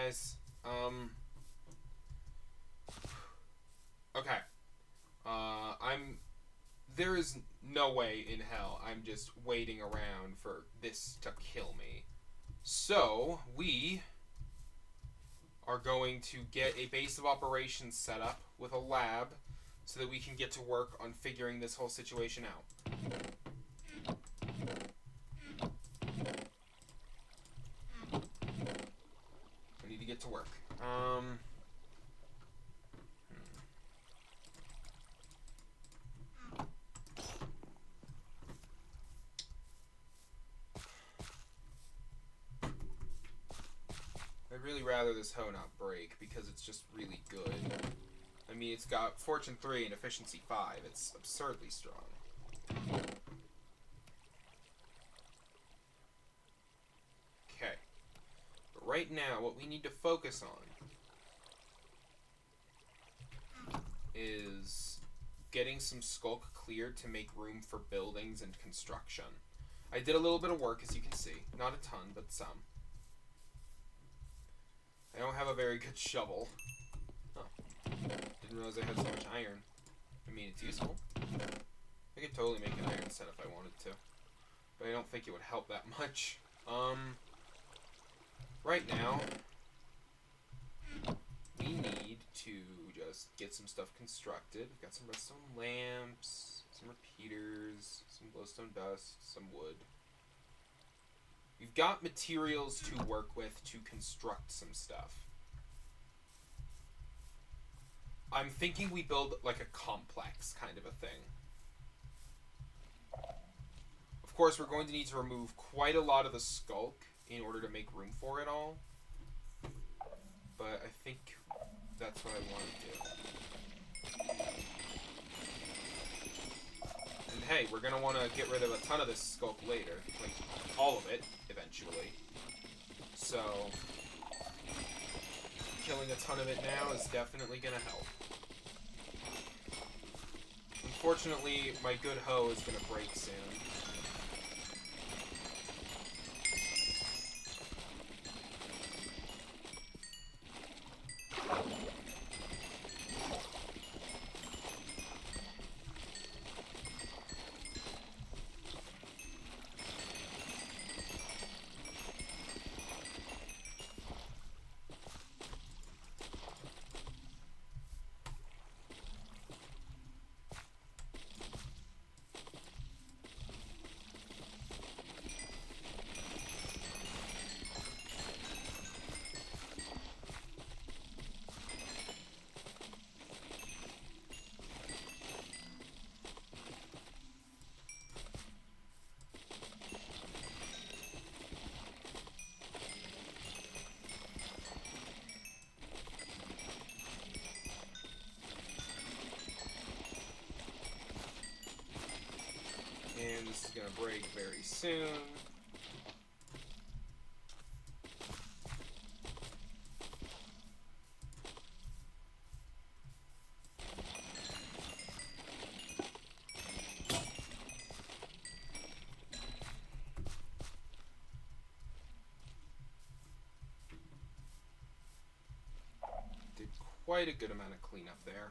guys. Okay. There is no way in hell I'm just waiting around for this to kill me. So, we are going to get a base of operations set up with a lab so that we can get to work on figuring this whole situation out. I need to get to work. I'd really rather this hoe not break because it's just really good. I mean, it's got Fortune 3 and Efficiency 5. It's absurdly strong. Okay. But right now, what we need to focus on is getting some skulk cleared to make room for buildings and construction. I did a little bit of work, as you can see. Not a ton, but some. I don't have a very good shovel. Oh. Didn't realize I had so much iron. I mean, it's useful. I could totally make an iron set if I wanted to. But I don't think it would help that much. Right now, we need to just get some stuff constructed. We've got some redstone lamps, some repeaters, some glowstone dust, some wood. We've got materials to work with to construct some stuff. I'm thinking we build like a complex kind of a thing. Of course, we're going to need to remove quite a lot of the skulk in order to make room for it all. But I think that's what I want to do. And hey, we're going to want to get rid of a ton of this skulk later. Like, all of it, eventually. So, killing a ton of it now is definitely going to help. Unfortunately, my good hoe is going to break soon. And this is going to break very soon. Did quite a good amount of cleanup there.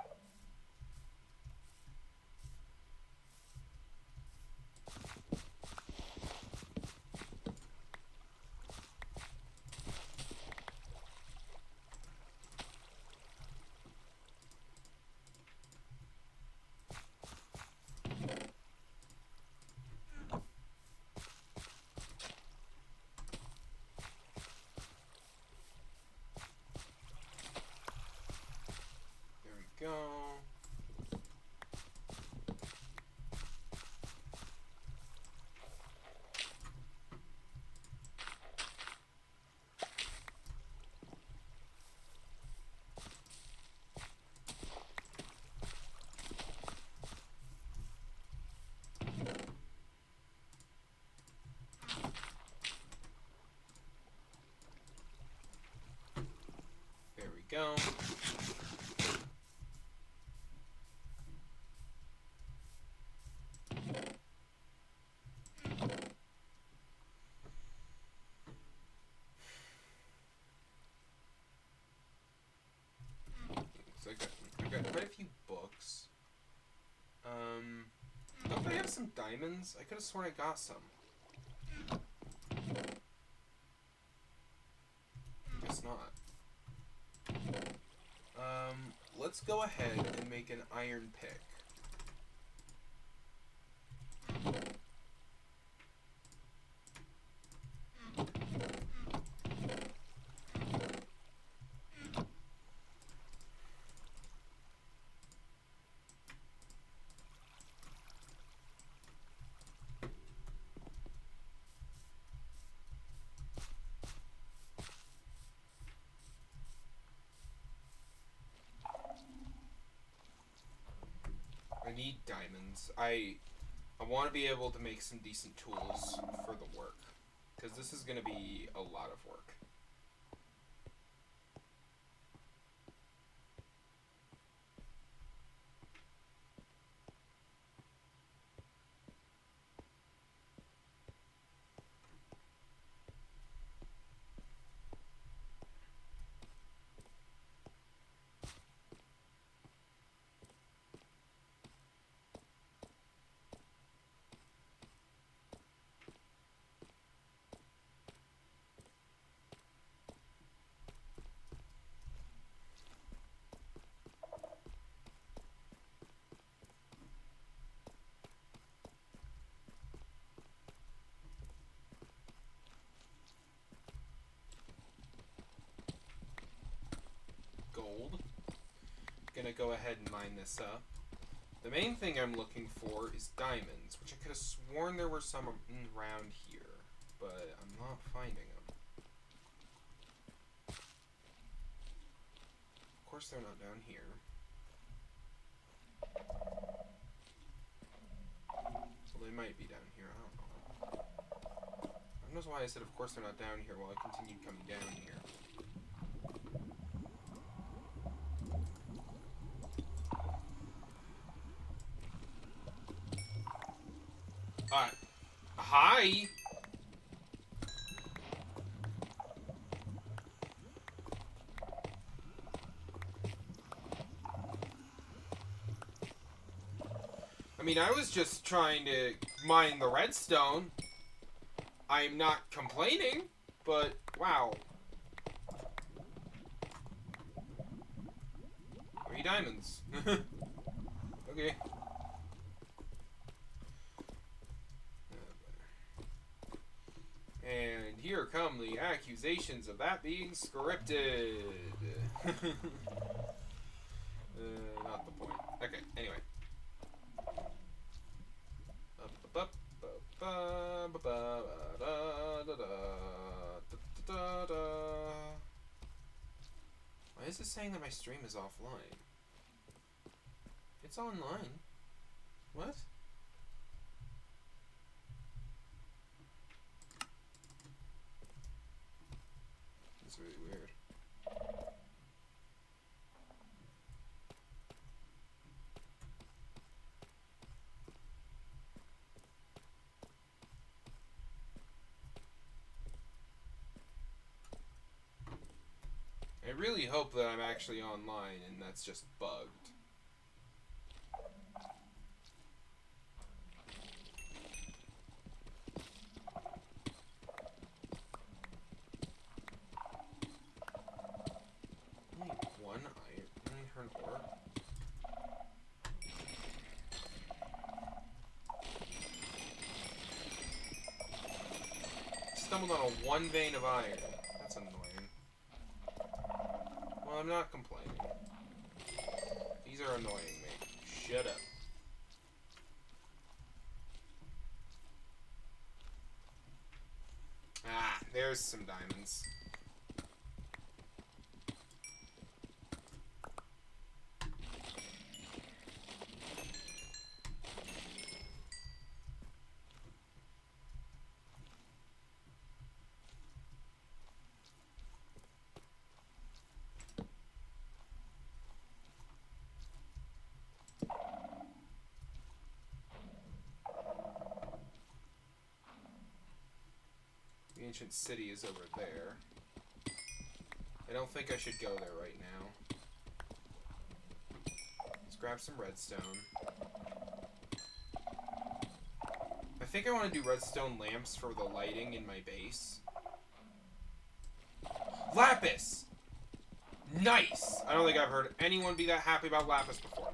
Go. There we go. diamonds? I could have sworn I got some. Guess not. Let's go ahead and make an iron pick. I need diamonds. I want to be able to make some decent tools for the work, because this is going to be a lot of work. Gold. Gonna go ahead and mine this up. The main thing I'm looking for is diamonds, which I could have sworn there were some around here, but I'm not finding them. Of course they're not down here. Well, they might be down here, I don't know. I don't know why I said of course they're not down here while I continued coming down here. Hi! I mean, I was just trying to mine the redstone. I'm not complaining, but wow. 3 diamonds. Okay. And here come the accusations of that being scripted. Not the point. Okay, anyway. Why is it saying that my stream is offline? It's online. What? That's really weird. I really hope that I'm actually online and that's just bugged. Only one iron ore. Stumbled on a 1 vein of iron. That's annoying. Well, I'm not complaining. These are annoying me. Shut up. Ah, there's some diamonds. The ancient city is over there. I don't think I should go there right now. Let's grab some redstone. think I want to do redstone lamps for the lighting in my base. Lapis! Nice! I don't think I've heard anyone be that happy about lapis before.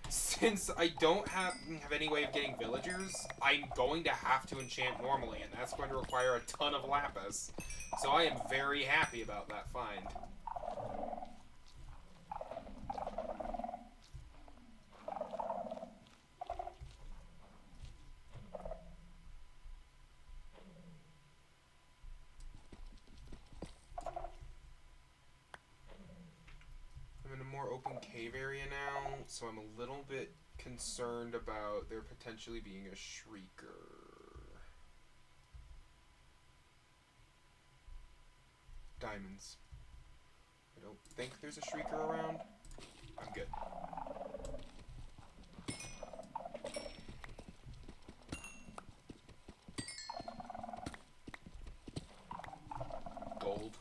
Since I don't have any way of getting villagers, I'm going to have to enchant normally, and that's going to require a ton of lapis. So I am very happy about that find. I'm in a more open cave area now, so I'm a little bit concerned about there potentially being a shrieker. Diamonds. I don't think there's a shrieker around. I'm good. Gold.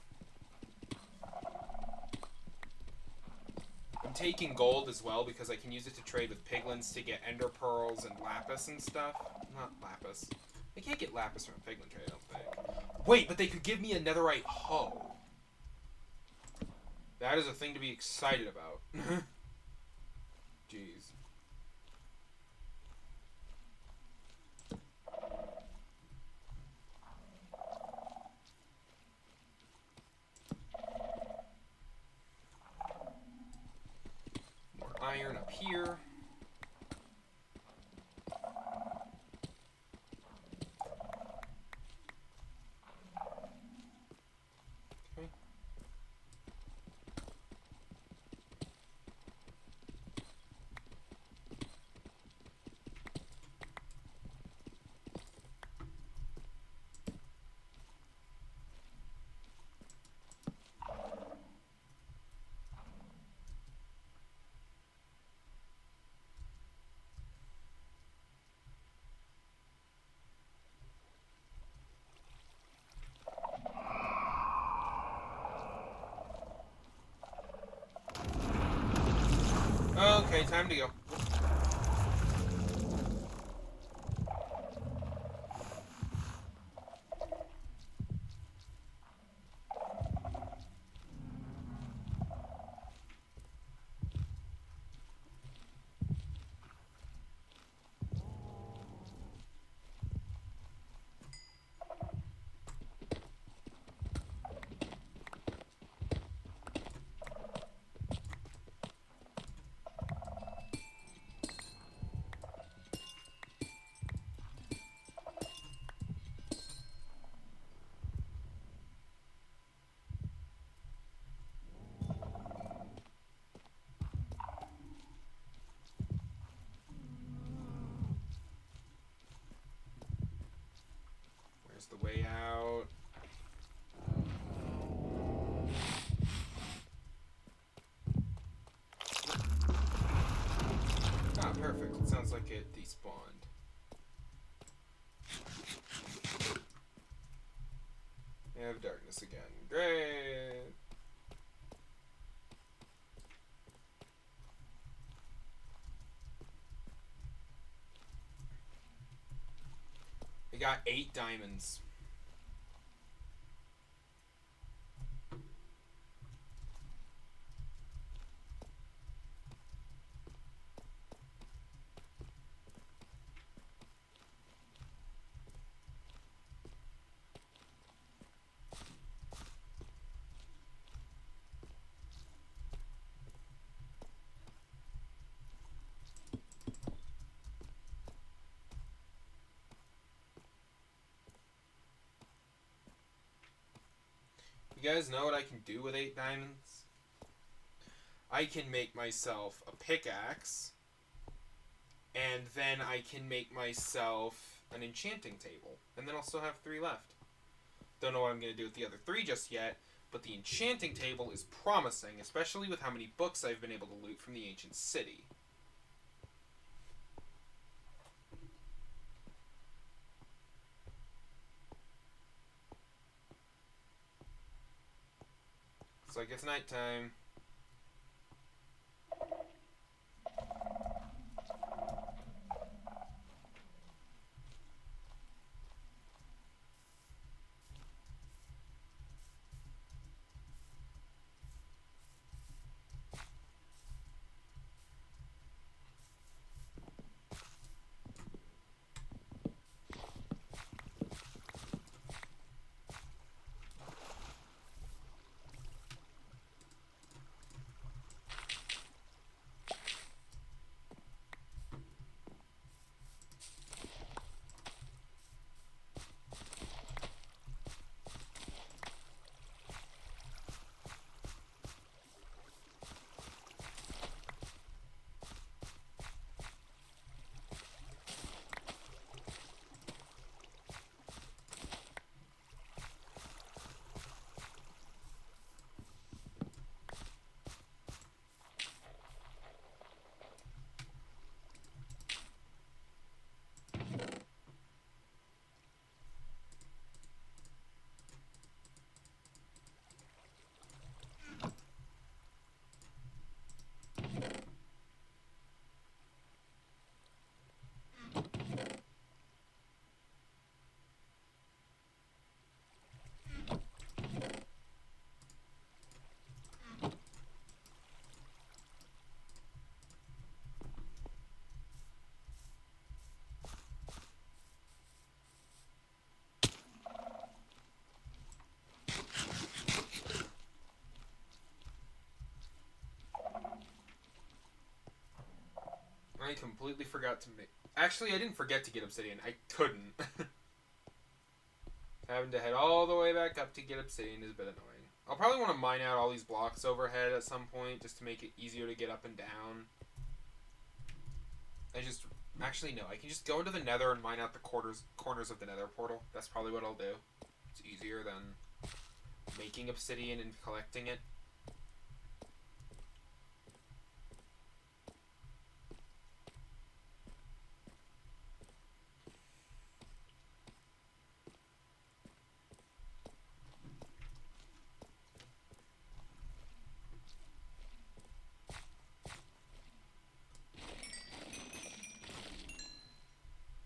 I'm taking gold as well because I can use it to trade with piglins to get ender pearls and lapis and stuff. Not lapis. I can't get lapis from a piglin trade, I don't think. Wait, but they could give me a netherite hoe. That is a thing to be excited about. Jeez. More iron up here. Okay. Okay, time to go. Where's the way out? Ah, perfect. It sounds like it despawned. I have darkness again. Great! I got 8 diamonds. You guys know what I can do with 8 diamonds? I can make myself a pickaxe, and then I can make myself an enchanting table, and then I'll still have 3 left. Don't know what I'm going to do with the other 3 just yet, but the enchanting table is promising, especially with how many books I've been able to loot from the ancient city. Looks like it's nighttime. completely forgot to make... Actually, I didn't forget to get obsidian. I couldn't. Having to head all the way back up to get obsidian is a bit annoying. I'll probably want to mine out all these blocks overhead at some point just to make it easier to get up and down. Actually, no. I can just go into the nether and mine out the corners of the nether portal. That's probably what I'll do. It's easier than making obsidian and collecting it.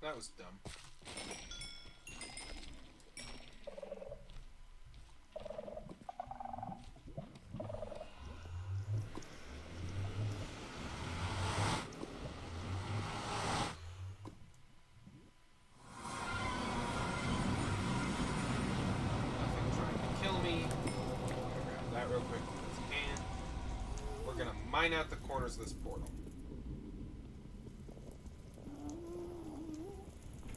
That was dumb. Nothing trying to kill me. Grab that real quick because I can. We're gonna mine out the corners of this portal.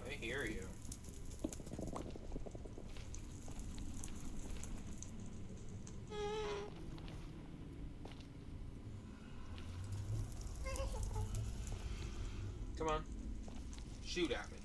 I hear you. Come on. Shoot at me.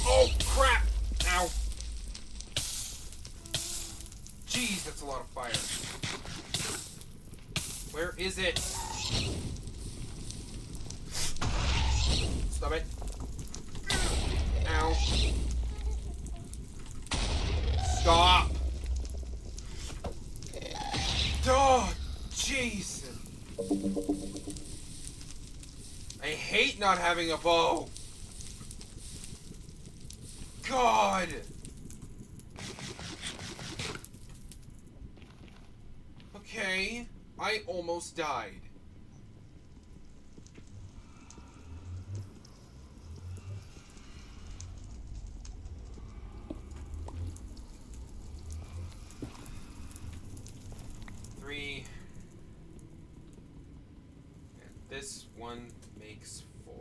Oh, crap! Ow. Jeez, that's a lot of fire. Where is it? Stop it. Ow. Stop! Oh, Jason. I hate not having a bow. God! Okay, I almost died. Three. And this one makes 4.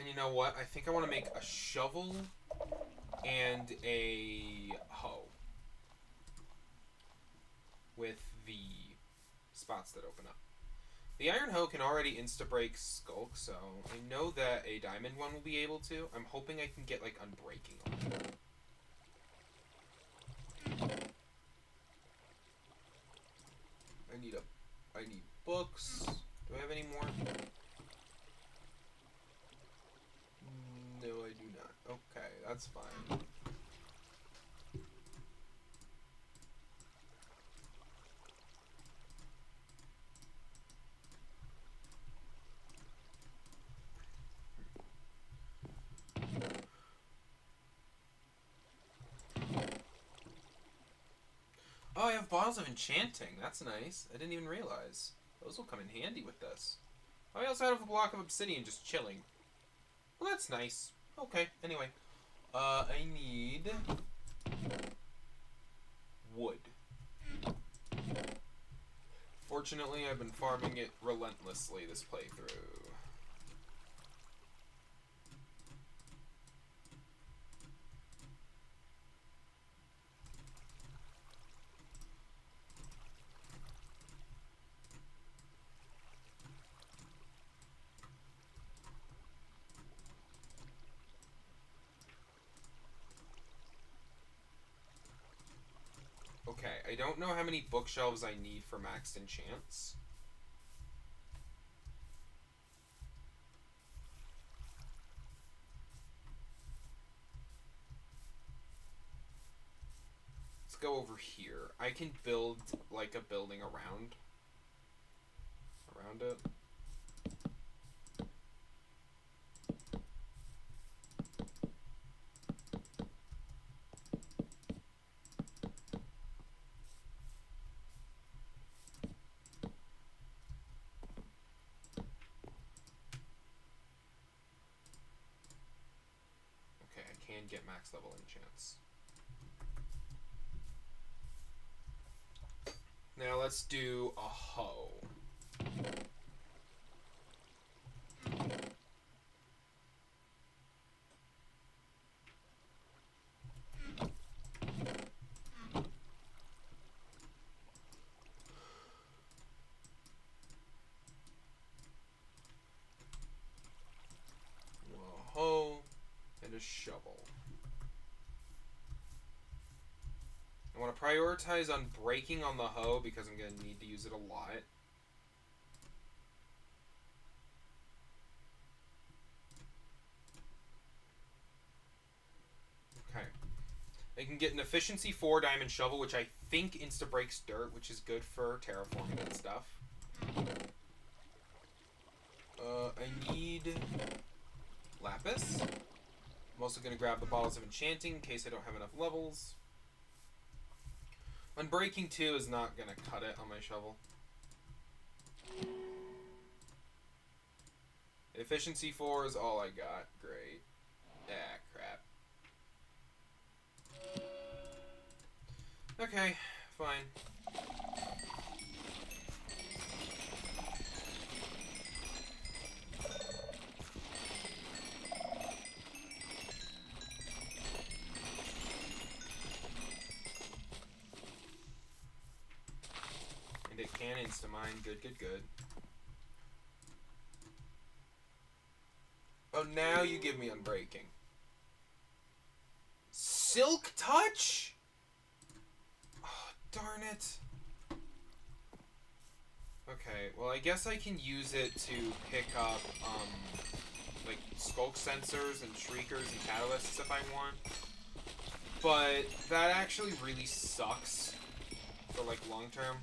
And you know what? I think I want to make a shovel and a hoe with the spots that open up. The iron hoe can already insta-break Skulk, so I know that a diamond one will be able to. I'm hoping I can get, like, unbreaking on it. I need books. Do I have any more? No, I do not. Okay, that's fine. Oh, I have bottles of enchanting. That's nice. I didn't even realize. Those will come in handy with this. I also have a block of obsidian just chilling. Well, that's nice. Okay, anyway. I need wood. Fortunately, I've been farming it relentlessly this playthrough. Okay, I don't know how many bookshelves I need for maxed enchants. Let's go over here. I can build like a building around it. Okay, I can get max level enchants. Now let's do a hoe. A hoe and a shovel. I want to prioritize on breaking on the hoe because I'm going to need to use it a lot. Okay. I can get an efficiency 4 diamond shovel, which I think insta-breaks dirt, which is good for terraforming and stuff. I need lapis. I'm also going to grab the bottles of enchanting in case I don't have enough levels. Unbreaking 2 is not going to cut it on my shovel. Efficiency 4 is all I got. Great. Ah, crap. Okay, fine. And it can insta-mine. Good, good, good. Oh, now you give me unbreaking. Silk touch? Oh, darn it. Okay, well I guess I can use it to pick up, like, skulk sensors and shriekers and catalysts if I want. But that actually really sucks for, like, long term.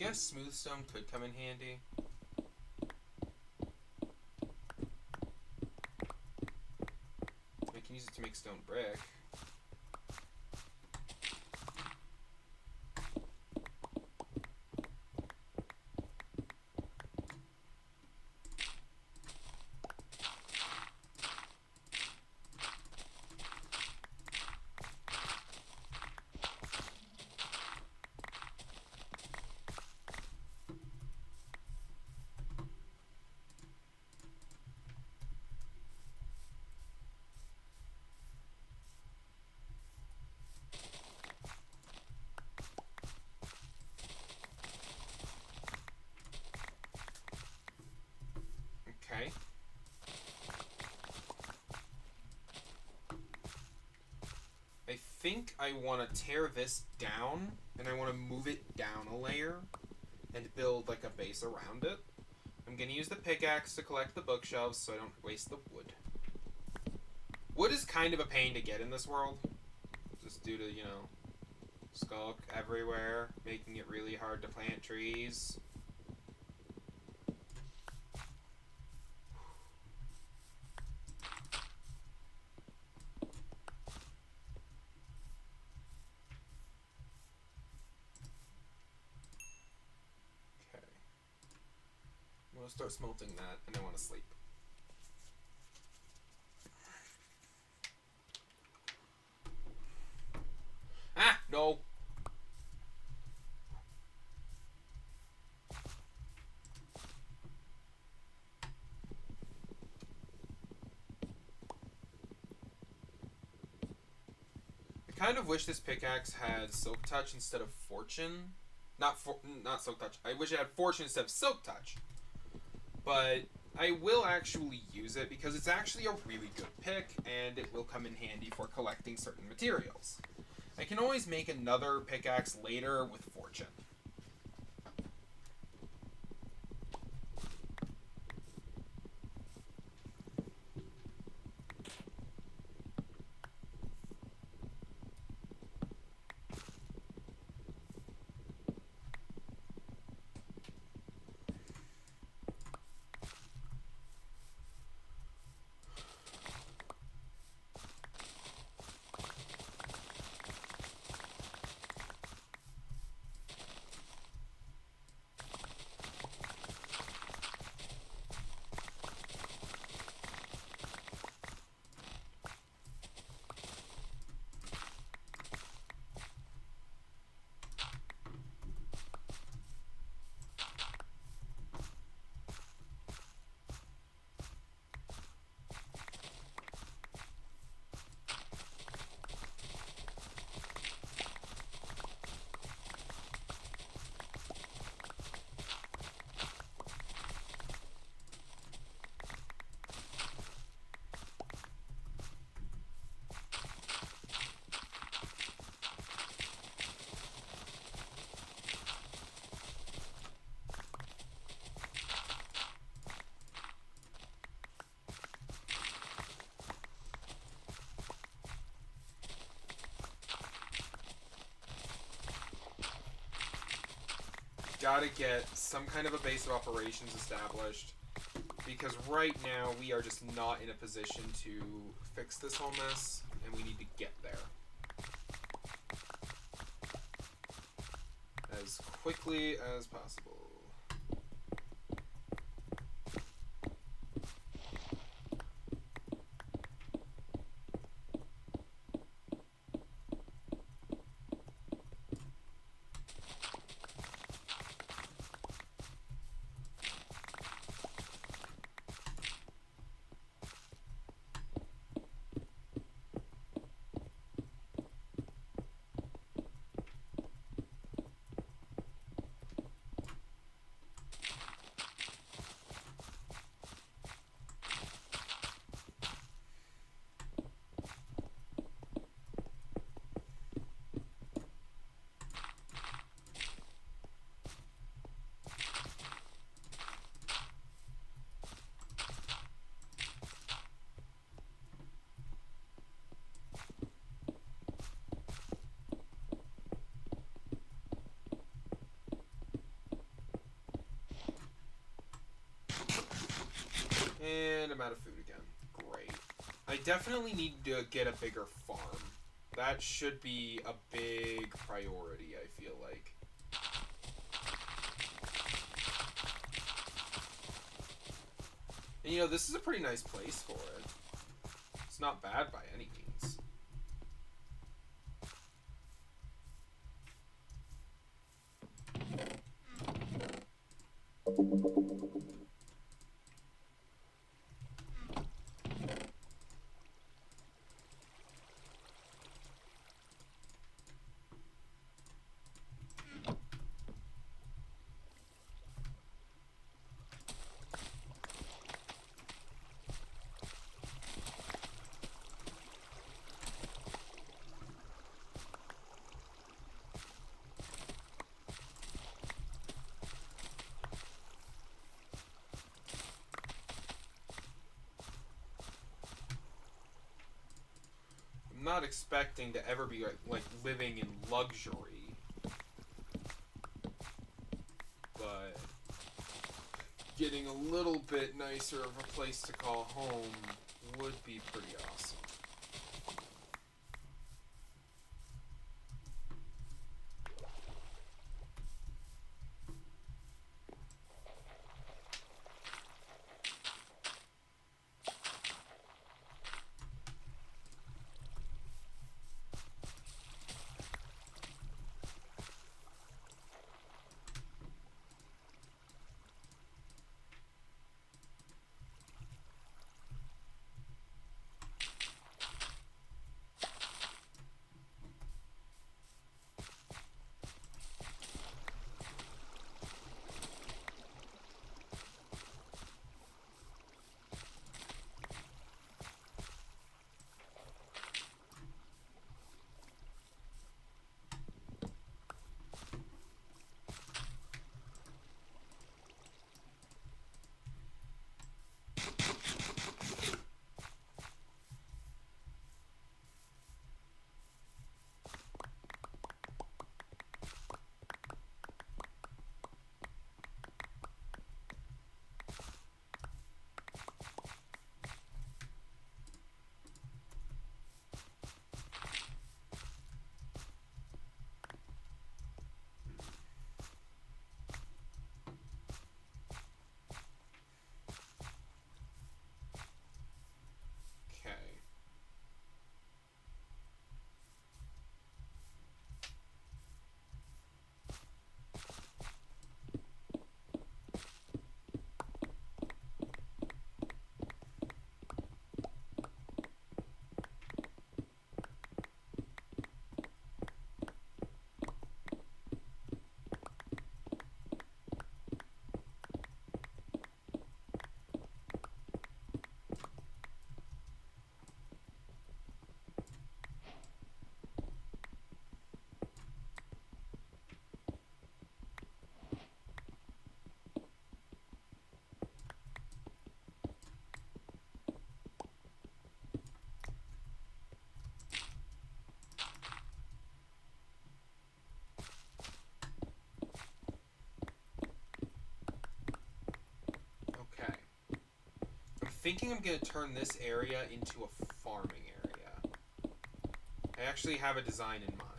guess smooth stone could come in handy. I can use it to make stone brick. Okay. I think I want to tear this down, and I want to move it down a layer and build like a base around it. I'm going to use the pickaxe to collect the bookshelves so I don't waste the wood. Wood is kind of a pain to get in this world, just due to, you know, skulk everywhere, making it really hard to plant trees. Okay. I'm going to start smelting that, and I want to sleep. Ah! No! I kind of wish this pickaxe had Silk Touch instead of Fortune. Not Silk Touch. I wish it had Fortune instead of Silk Touch. But I will actually use it because it's actually a really good pick, and it will come in handy for collecting certain materials. I can always make another pickaxe later with Fortune. Gotta get some kind of a base of operations established, because right now we are just not in a position to fix this whole mess, and we need to get there as quickly as possible. I definitely need to get a bigger farm. That should be a big priority, I feel like. And, you know, this is a pretty nice place for it. It's not bad by any means. I'm not expecting to ever be like living in luxury, but getting a little bit nicer of a place to call home would be pretty awesome. Okay. Okay. I'm thinking I'm going to turn this area into a farming area. I actually have a design in mind.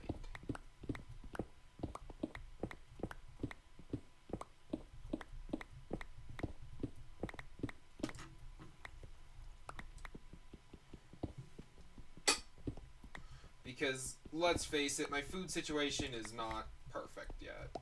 Because, let's face it, my food situation is not perfect yet.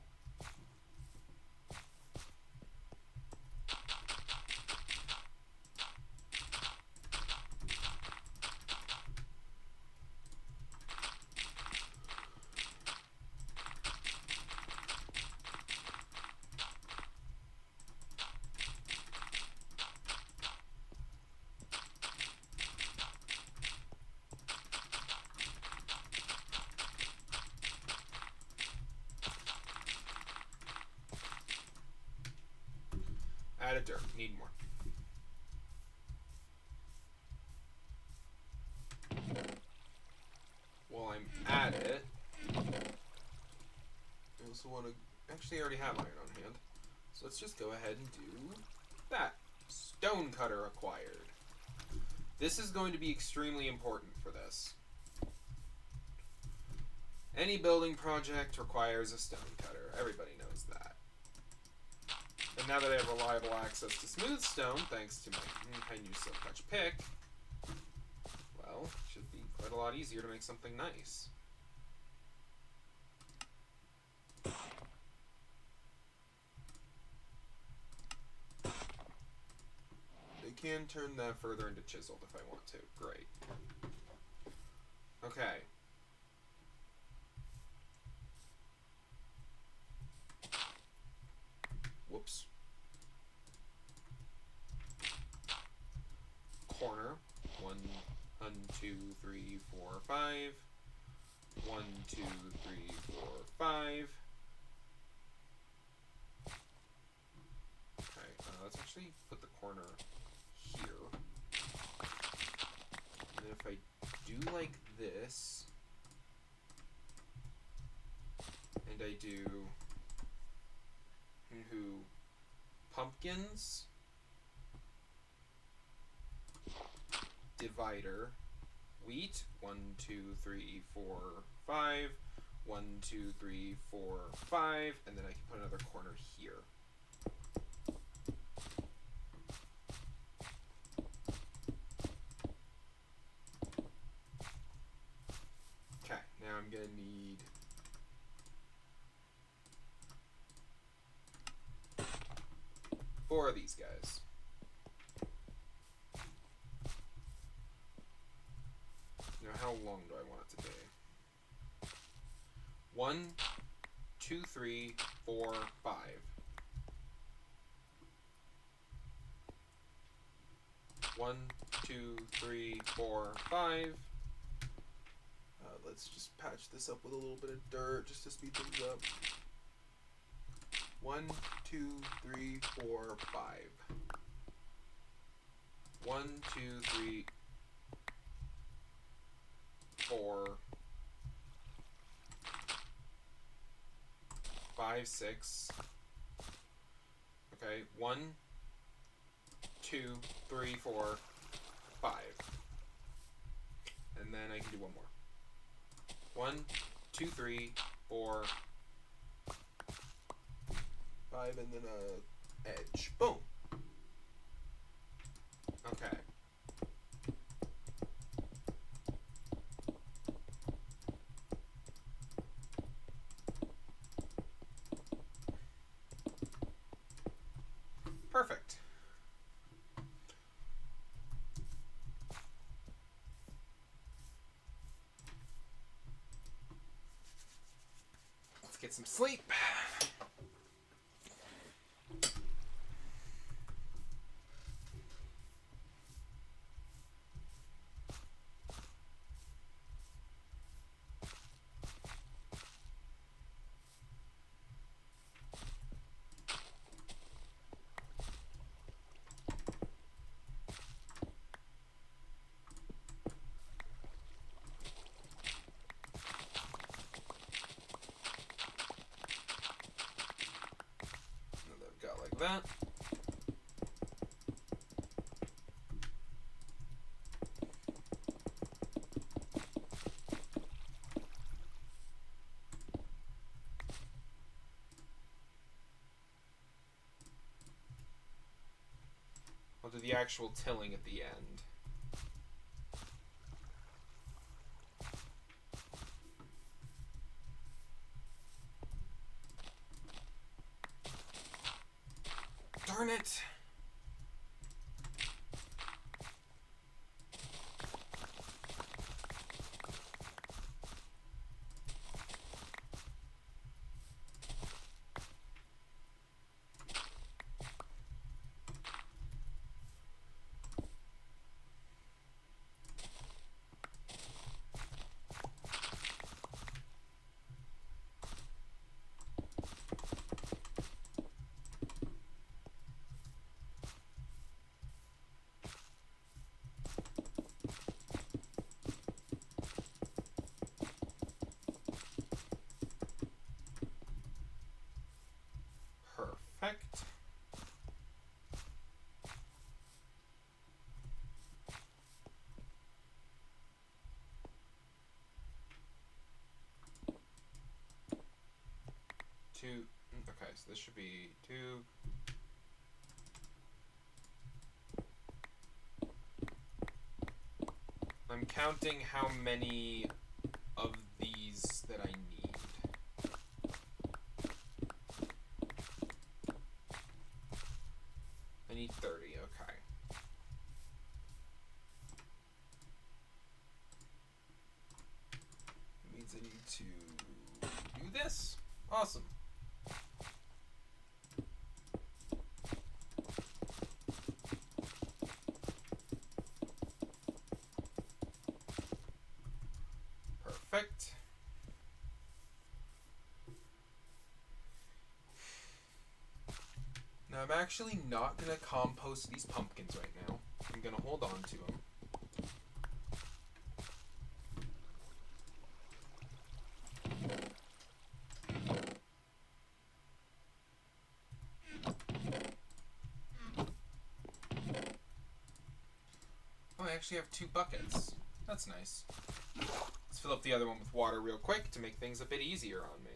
Add a dirt. Need more. While I'm at it, I also want to... Actually, I already have iron on hand. So let's just go ahead and do that. Stone cutter acquired. This is going to be extremely important for this. Any building project requires a stone cutter. Everybody knows that. And now that I have reliable access to smooth stone, thanks to my new silk touch pick, well, it should be quite a lot easier to make something nice. They can turn that further into chiseled if I want to. Great. Okay. Whoops. Corner. 1, 2, 3, 4, 5. 1, 2, 3, 4, 5. Okay, let's actually put the corner here. And if I do like this, and I do pumpkins, divider, wheat, 1, 2, 3, 4, 5, 1, 2, 3, 4, 5, and then I can put another corner here. Okay, now I'm gonna need four of these guys. Now, how long do I want it to be? 1, 2, 3, 4, 5. 1, 2, 3, 4, 5. Let's just patch this up with a little bit of dirt just to speed things up. 1, 2, 3, 4, 5. 1, 2, 3, 4, 5, 6. Okay, 1, 2, 3, 4, 5. And then I can do one more. 1, 2, 3, 4, 5, and then a edge. Boom. Okay. Perfect. Let's get some sleep. That. I'll do the actual tilling at the end. Darn it! 2. Okay, so this should be 2. I'm counting how many of these that I need. I need 30, okay. That means I need to do this. Awesome. Perfect. Now I'm actually not going to compost these pumpkins right now. I'm going to hold on to them. Oh, I actually have 2 buckets. That's nice. Let's fill up the other one with water real quick to make things a bit easier on me.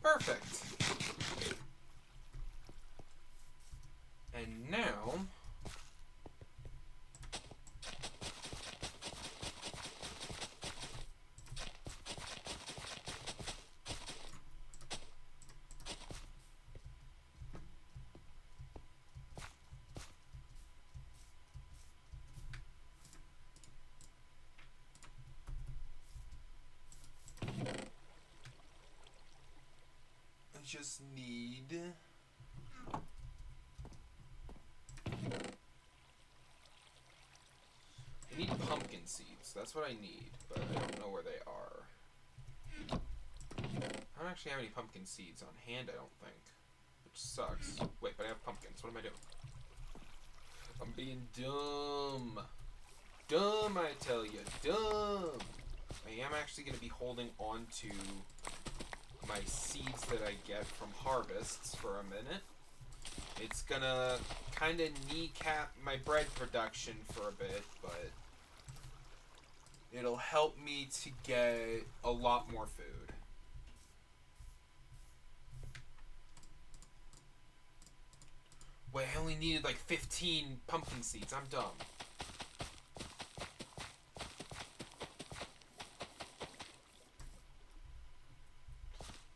Perfect. And now, I just need... I need pumpkin seeds. That's what I need, but I don't know where they are. I don't actually have any pumpkin seeds on hand, I don't think. Which sucks. Wait, but I have pumpkins. What am I doing? I'm being dumb. Dumb, I tell you. Dumb. I am actually going to be holding on to my seeds that I get from harvests for a minute. It's going to kind of kneecap my bread production for a bit, but it'll help me to get a lot more food. Wait, I only needed like 15 pumpkin seeds. I'm dumb.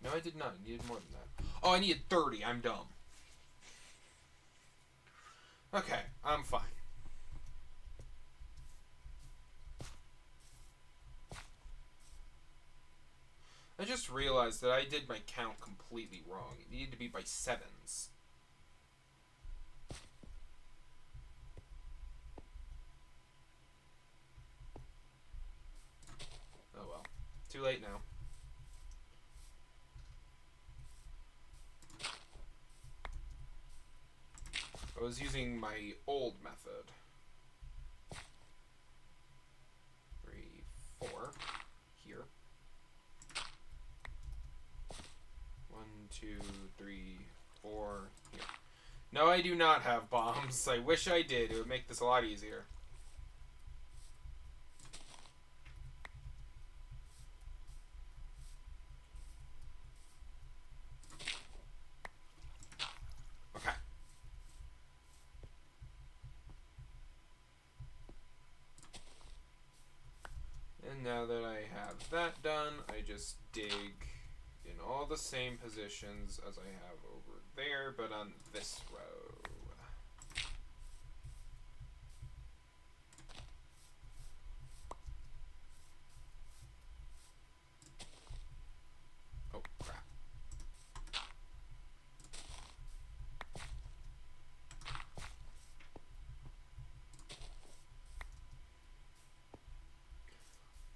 No, I did not. I needed more than that. Oh, I needed 30. I'm dumb. Okay, I'm fine. I just realized that I did my count completely wrong. It needed to be by 7s. Oh well. Too late now. I was using my old method. 3, 4. Here. 1, 2, 3, 4. Here. No, I do not have bombs. I wish I did. It would make this a lot easier. Okay. And now that I have that done, I just dig in all the same positions as I have over there, but on this row. Oh, crap.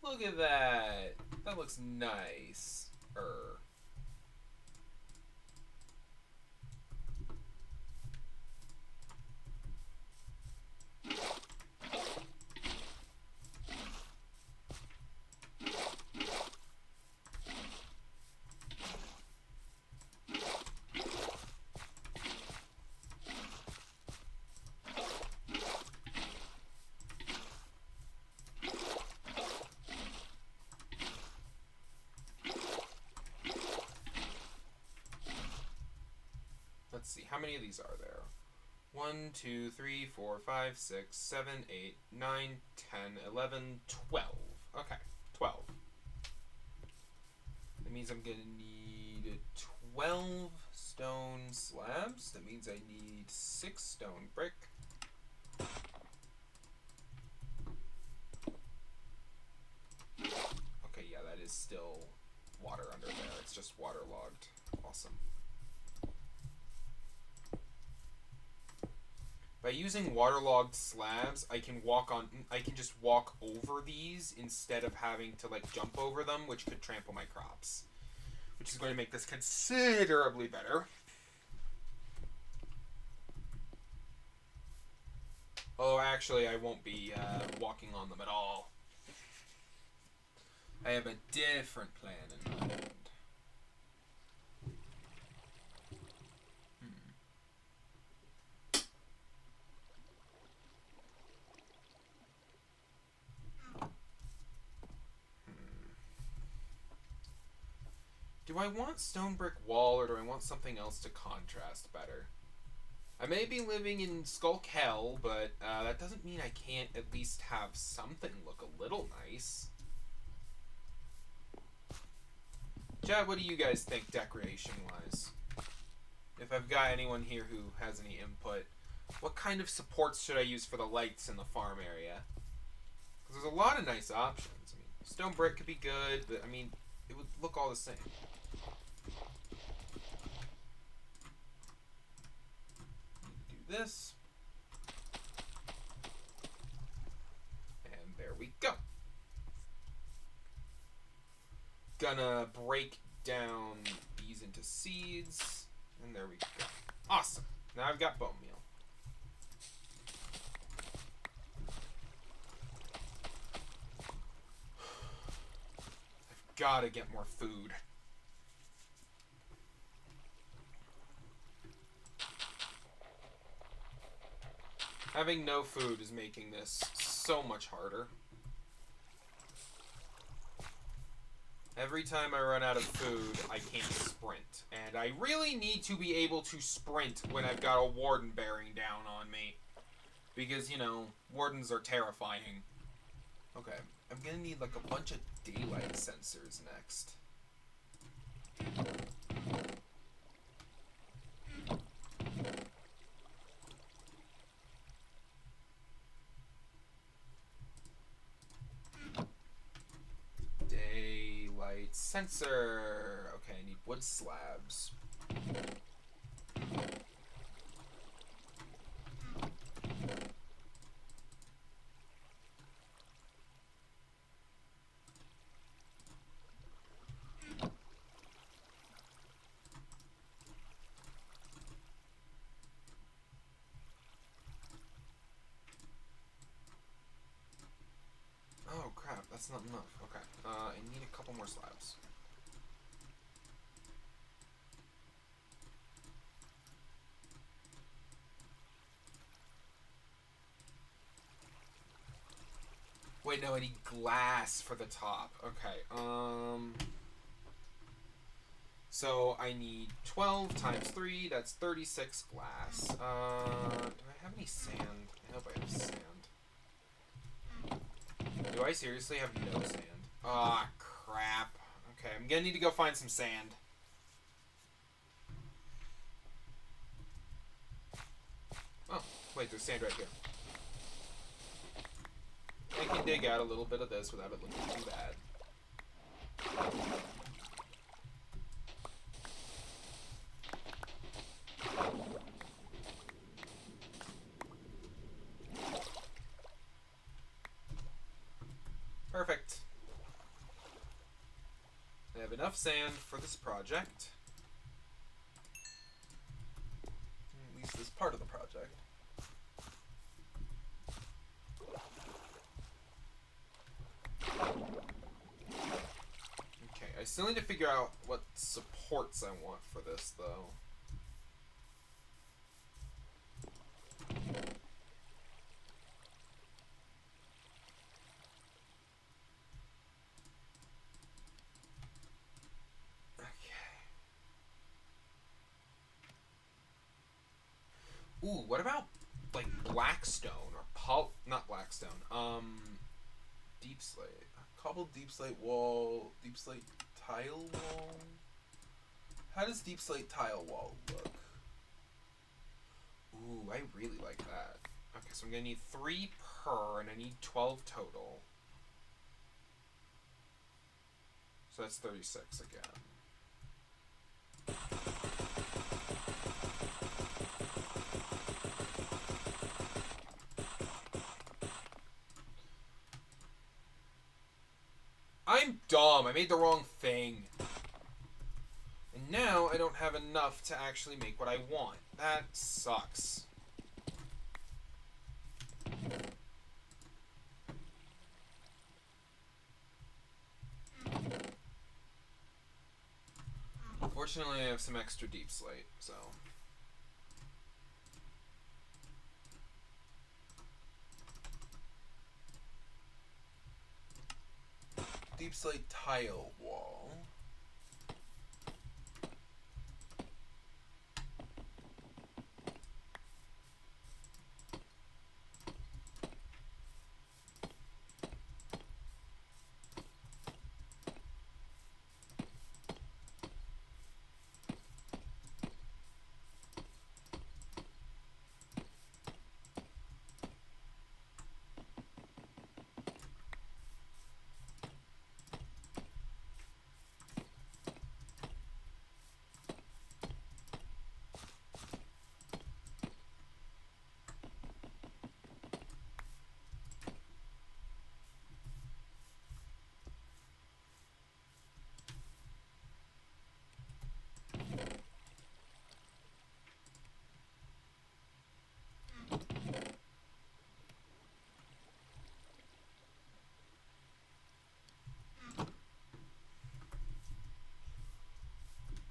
Look at that. That looks nice. Let's see, how many of these are there? 1, 2, 3, 4, 5, 6, 7, 8, 9, 10, 11, 12. Okay, 12. That means I'm gonna need 12 stone slabs. That means I need 6 stone brick. Okay, yeah, that is still water under there. It's just waterlogged. Awesome. By using waterlogged slabs, I can just walk over these instead of having to like jump over them, which could trample my crops. Which is going to make this considerably better. Oh, actually, I won't be walking on them at all. I have a different plan in mind. Do I want stone brick wall, or do I want something else to contrast better? I may be living in Skulk Hell, but that doesn't mean I can't at least have something look a little nice. Chad, what do you guys think decoration-wise? If I've got anyone here who has any input, what kind of supports should I use for the lights in the farm area? Because there's a lot of nice options. I mean, stone brick could be good, but I mean, it would look all the same. Do this. And there we go. Gonna break down these into seeds. And there we go. Awesome. Now I've got bone meal. I've gotta get more food. Having no food is making this so much harder. Every time I run out of food, I can't sprint. And I really need to be able to sprint when I've got a warden bearing down on me. Because, you know, wardens are terrifying. Okay, I'm gonna need like a bunch of daylight sensors next. Daylight sensor. Okay, I need wood slabs. Oh crap, that's not enough. Okay, I need a couple more slabs. Wait, no, I need glass for the top. Okay, so I need 12 times 3, that's 36 glass. Do I have any sand? I hope I have sand. Do I seriously have no sand? Ah, crap. Okay, I'm gonna need to go find some sand. Oh, wait, there's sand right here. I can dig out a little bit of this without it looking too bad. Perfect. enough sand for this project. At least this part of the project. Okay, I still need to figure out what supports I want for this, though. Ooh, what about, like, Blackstone or not Blackstone, Deep Slate. Cobbled deep slate wall, deep slate tile wall? How does deep slate tile wall look? Ooh, I really like that. Okay, so I'm gonna need 3 per, and I need 12 total. So that's 36 again. I'm dumb. I made the wrong thing. And now I don't have enough to actually make what I want. That sucks. Fortunately, I have some extra deep slate, so... Deep slate tile wall.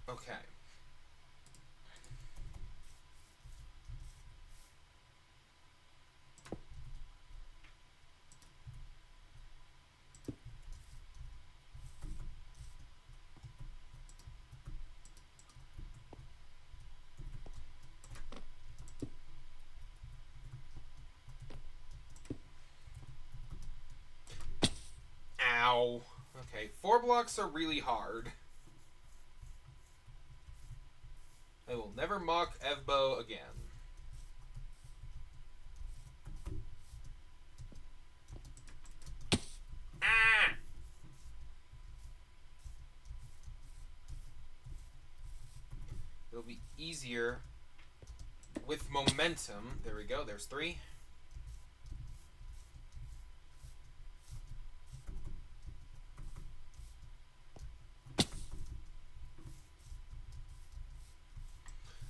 Okay. Ow. Okay, 4 blocks are really hard. I will never mock Evbo again. Ah! It'll be easier with momentum. There we go, there's 3.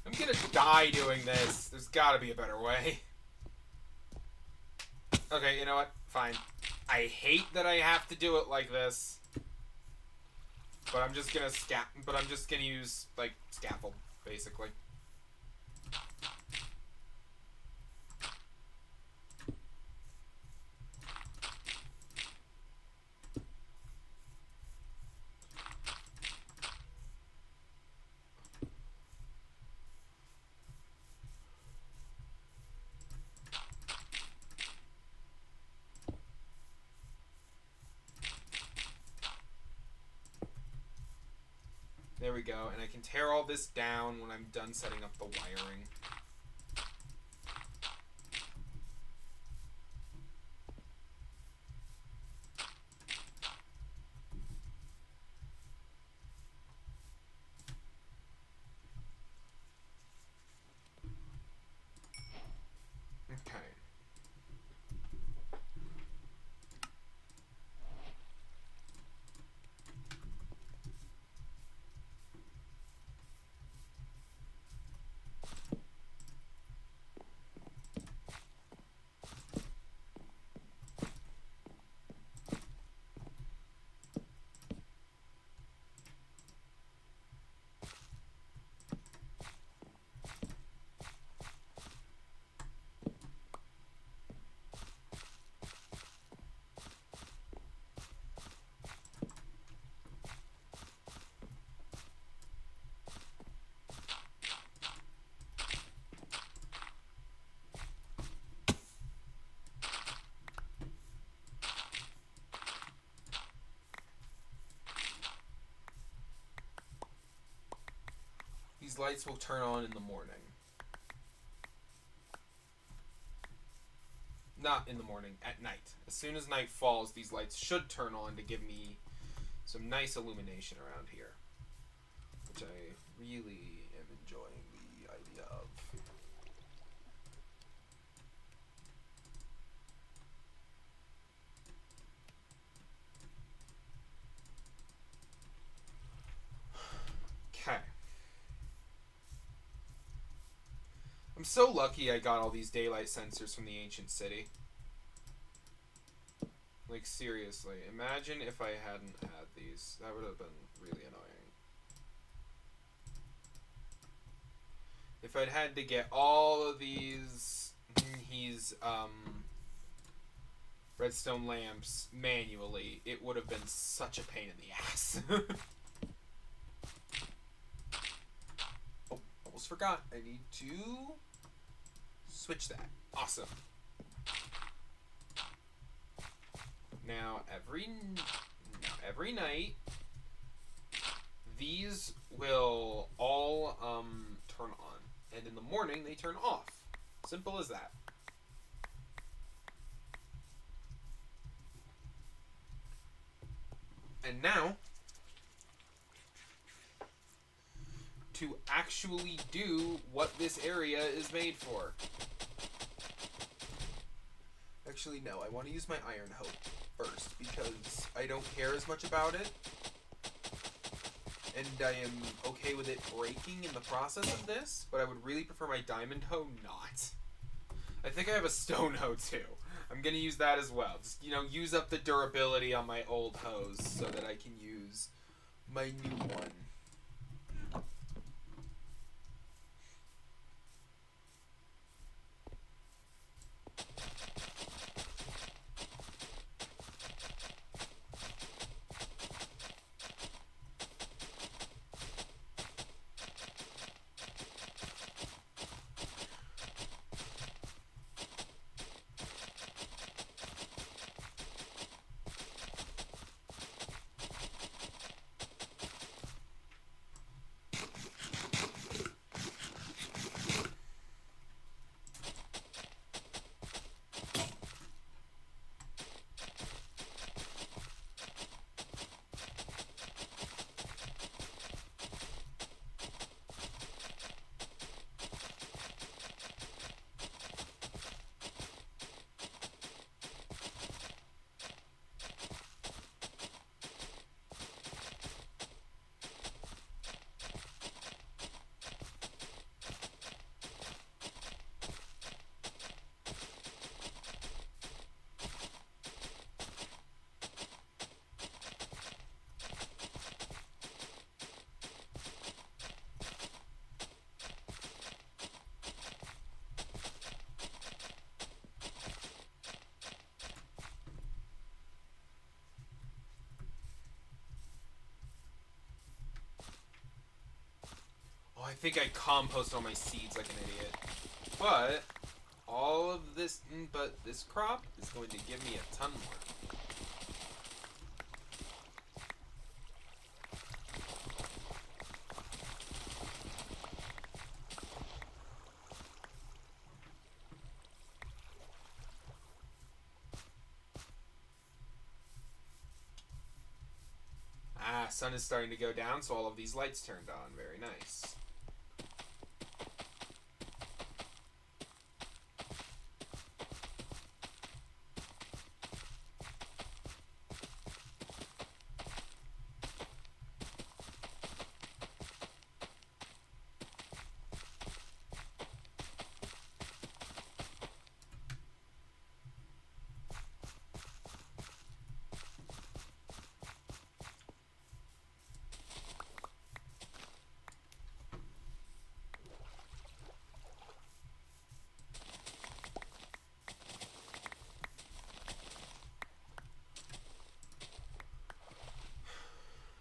I'm gonna die doing this. There's gotta be a better way. Okay, you know what? Fine. I hate that I have to do it like this. But I'm just gonna use, like, scaffold, basically. There we go, and I can tear all this down when I'm done setting up the wiring. Okay. these lights will turn on in the morning. Not in the morning, at night. As soon as night falls, these lights should turn on to give me some nice illumination around here, which I really am enjoying the idea of. Okay. I'm so lucky I got all these daylight sensors from the ancient city. Like, seriously, imagine if I hadn't had these. That would have been really annoying. If I'd had to get all of these redstone lamps manually, it would have been such a pain in the ass. Oh, almost forgot. I need to switch that. Awesome. Now, every night, these will all turn on, and in the morning they turn off. Simple as that. And now, to actually do what this area is made for. Actually, no, I want to use my iron hoe first, because I don't care as much about it, and I am okay with it breaking in the process of this, but I would really prefer my diamond hoe not. I think I have a stone hoe too. I'm gonna use that as well. Just, use up the durability on my old hoes so that I can use my new one. I think I compost all my seeds like an idiot. But all of this, but this crop is going to give me a ton more. Ah, sun is starting to go down, so all of these lights turned on. Very nice.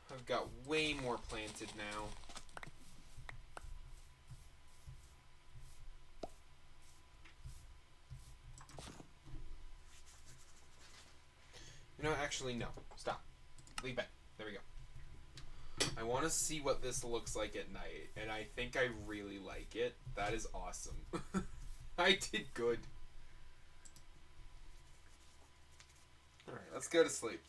I've got way more planted now. Actually, no. Stop. Leave it. There we go. I want to see what this looks like at night, and I think I really like it. That is awesome. I did good. Alright, let's go to sleep.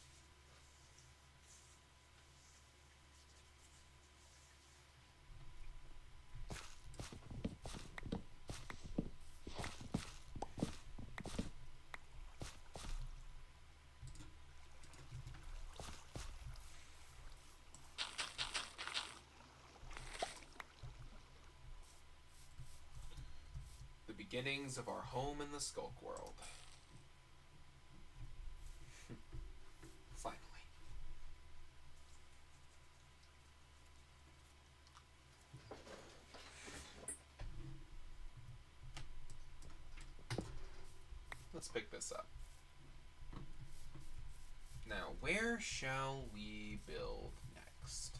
The beginnings of our home in the Skulk World. Finally. Let's pick this up. Now, where shall we build next?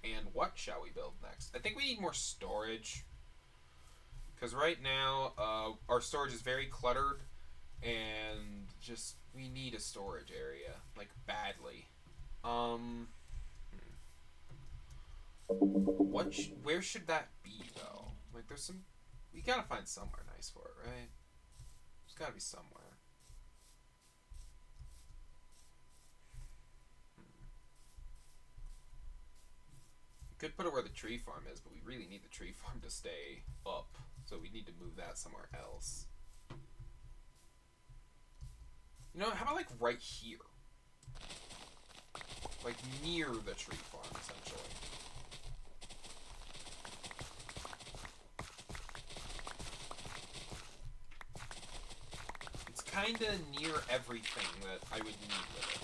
And what shall we build next? I think we need more storage. Because right now, our storage is very cluttered. And just, we need a storage area. Like, badly. Where should that be, though? Like, there's some... We gotta find somewhere nice for it, right? There's gotta be somewhere. Could put it where the tree farm is, but we really need the tree farm to stay up. So we need to move that somewhere else. You know, how about like right here? Like near the tree farm, essentially. It's kinda near everything that I would need with it.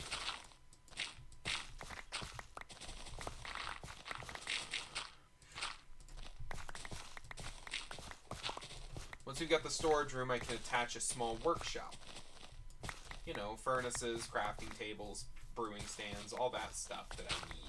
Once we've got the storage room, I can attach a small workshop. You know, furnaces, crafting tables, brewing stands, all that stuff that I need.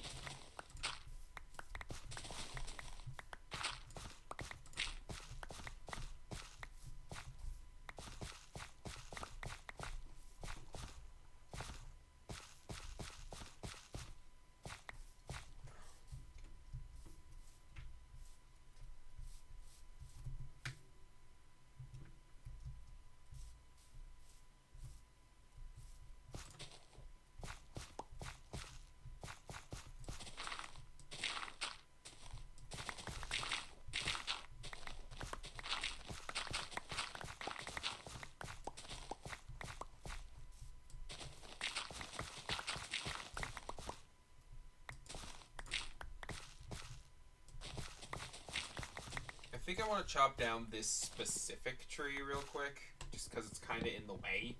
I think I want to chop down this specific tree real quick, just because it's kind of in the way.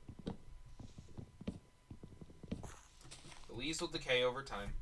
The leaves will decay over time.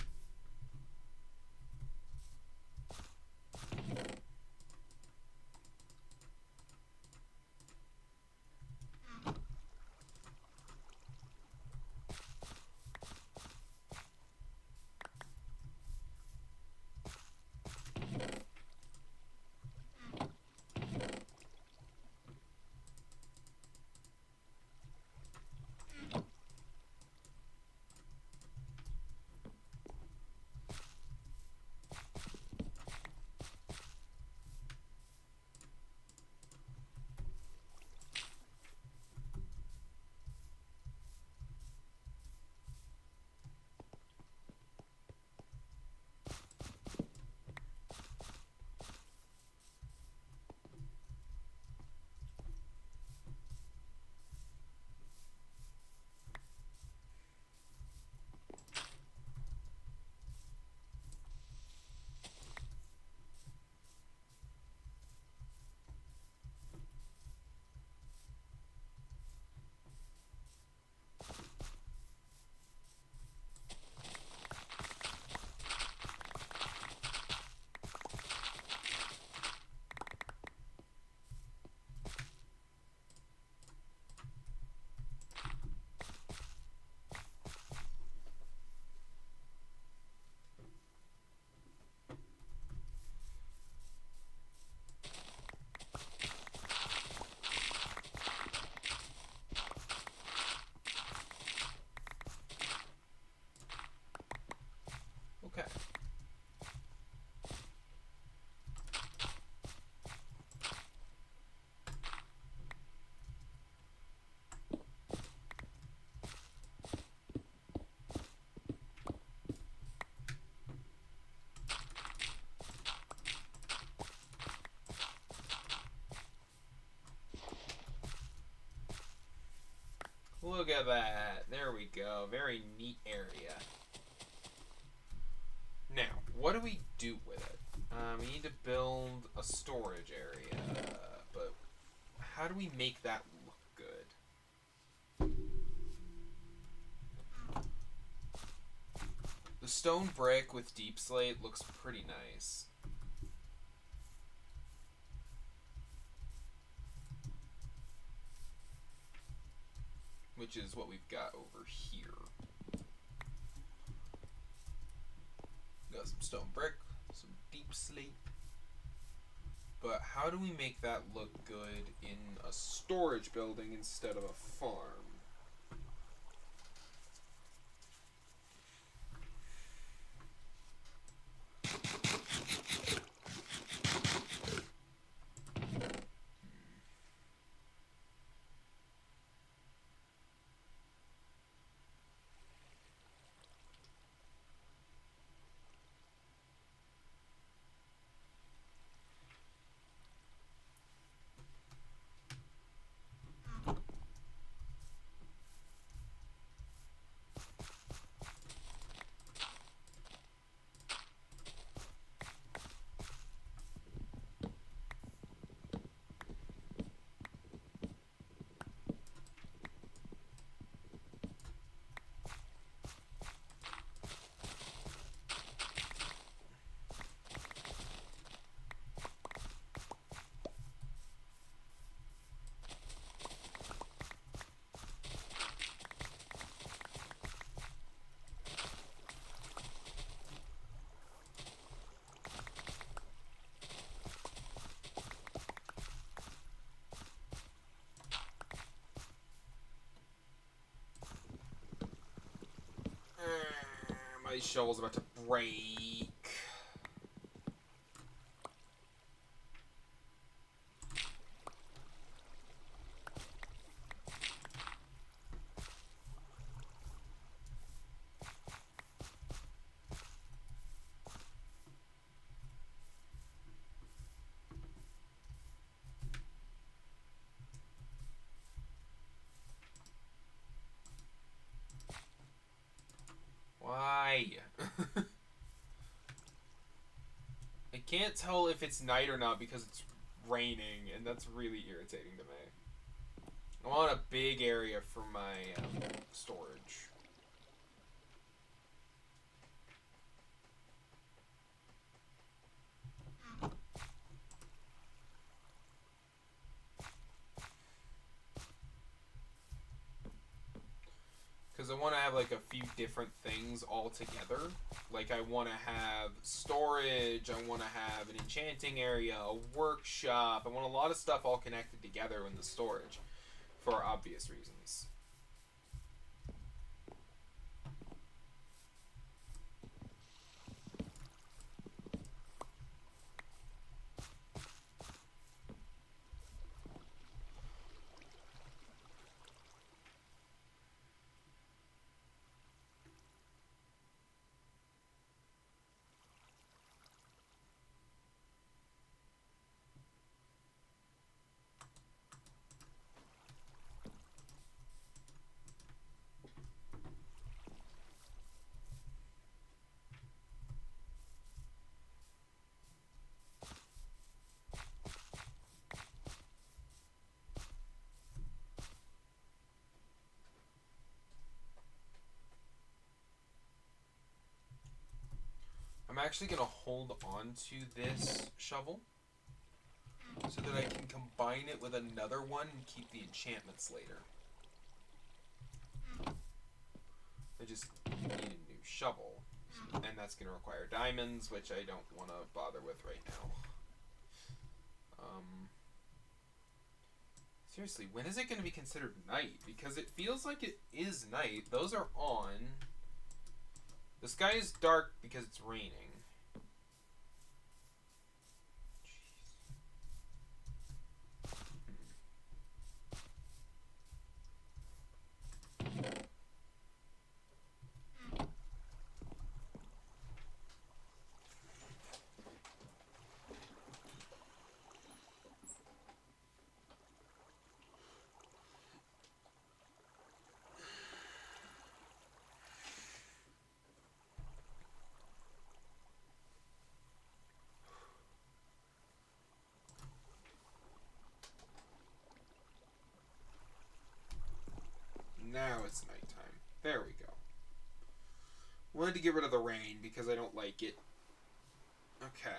Look at that. There we go. Very neat area. Now, what do we do with it? We need to build a storage area, but how do we make that look good? The stone brick with deep slate looks pretty nice. Which is what we've got over here. Got some stone brick, some deep slate. But how do we make that look good in a storage building instead of a farm? My shovel's about to break. Why? I can't tell if it's night or not because it's raining, and that's really irritating to me. I want a big area for my storage. Because I want to have like a few different things all together. Like I want to have storage, I want to have an enchanting area, a workshop. I want a lot of stuff all connected together in the storage for obvious reasons. I'm actually going to hold on to this shovel so that I can combine it with another one and keep the enchantments later. I just need a new shovel, and that's going to require diamonds, which I don't want to bother with right now. Seriously, when is it going to be considered night? Because it feels like it is night. Those are on. The sky is dark because it's raining. Now it's nighttime. There we go. Wanted to get rid of the rain because I don't like it. Okay.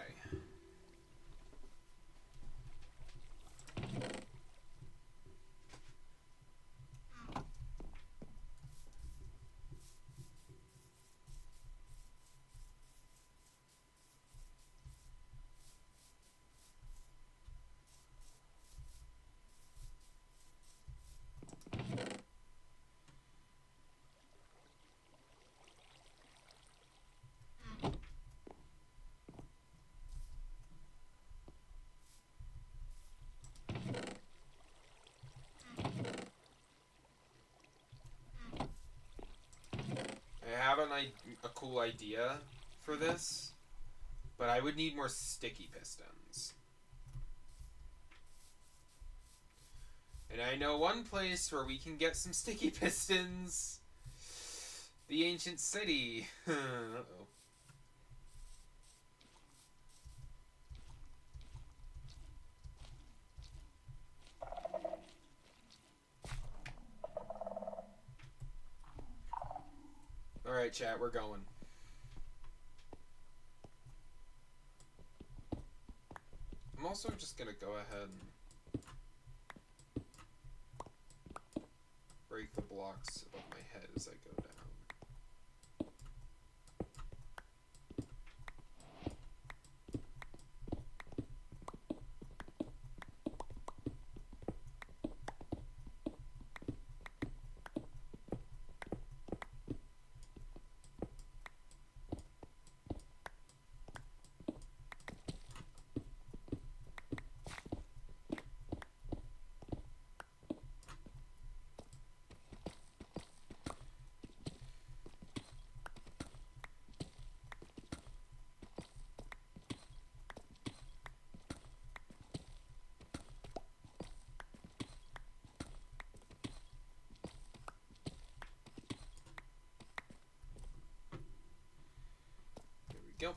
I have a cool idea for this, but I would need more sticky pistons. And I know one place where we can get some sticky pistons. The ancient city. Uh-oh. Alright, chat, we're going. I'm also just gonna go ahead and break the blocks above my head as I go down. There we go.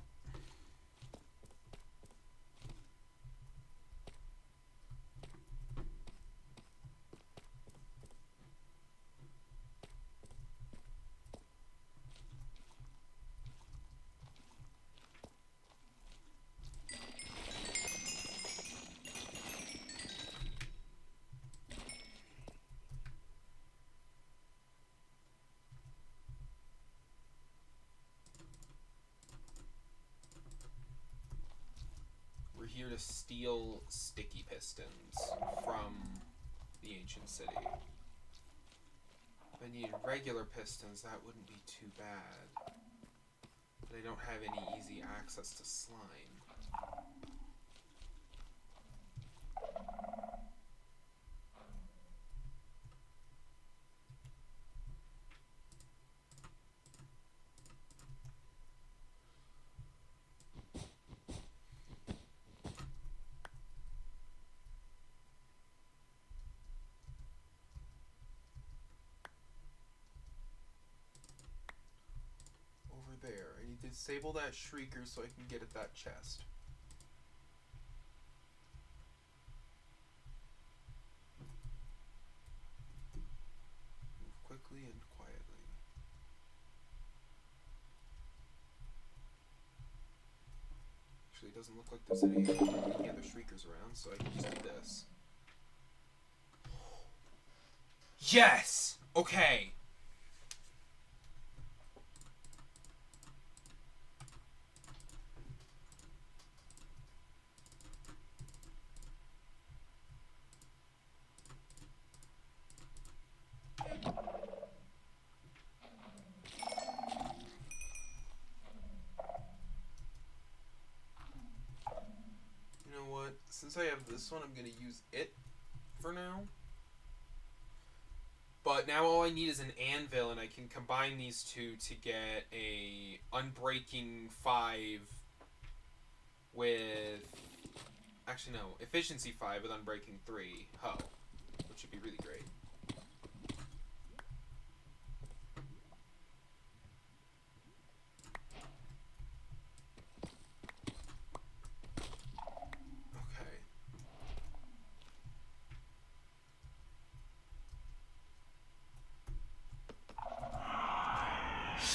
We're here to steal sticky pistons from the ancient city. If I needed regular pistons, that wouldn't be too bad. But I don't have any easy access to slime. There. I need to disable that shrieker so I can get at that chest. Move quickly and quietly. Actually, it doesn't look like there's any other shriekers around, so I can just do this. Yes! Okay! Since I have this one, I'm going to use it for now. But now all I need is an anvil, and I can combine these two to get a Unbreaking 5 with... Actually, no. Efficiency 5 with Unbreaking 3 hoe, which would be really great.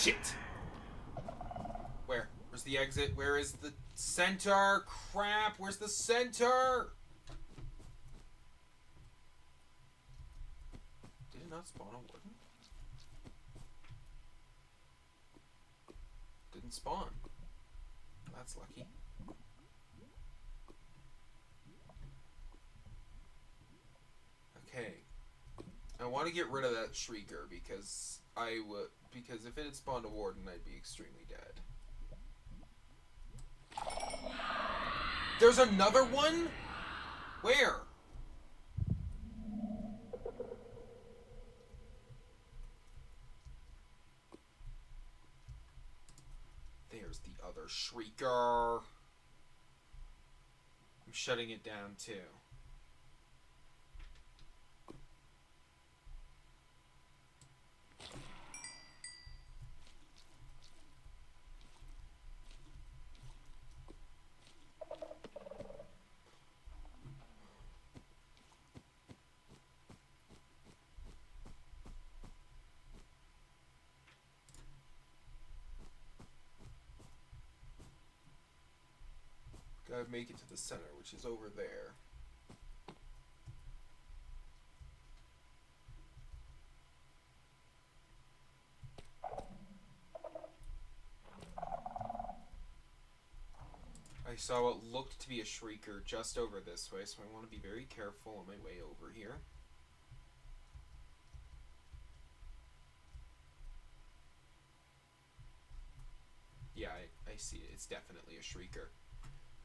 Shit! Where? Where's the exit? Where is the center? Crap! Where's the center? Did it not spawn a warden? Didn't spawn. That's lucky. Okay. I want to get rid of that Shrieker because because if it had spawned a warden, I'd be extremely dead. There's another one? Where? There's the other Shrieker. I'm shutting it down too. Gotta make it to the center, which is over there. I saw what looked to be a Shrieker just over this way, so I want to be very careful on my way over here. Yeah, I see it. It's definitely a Shrieker.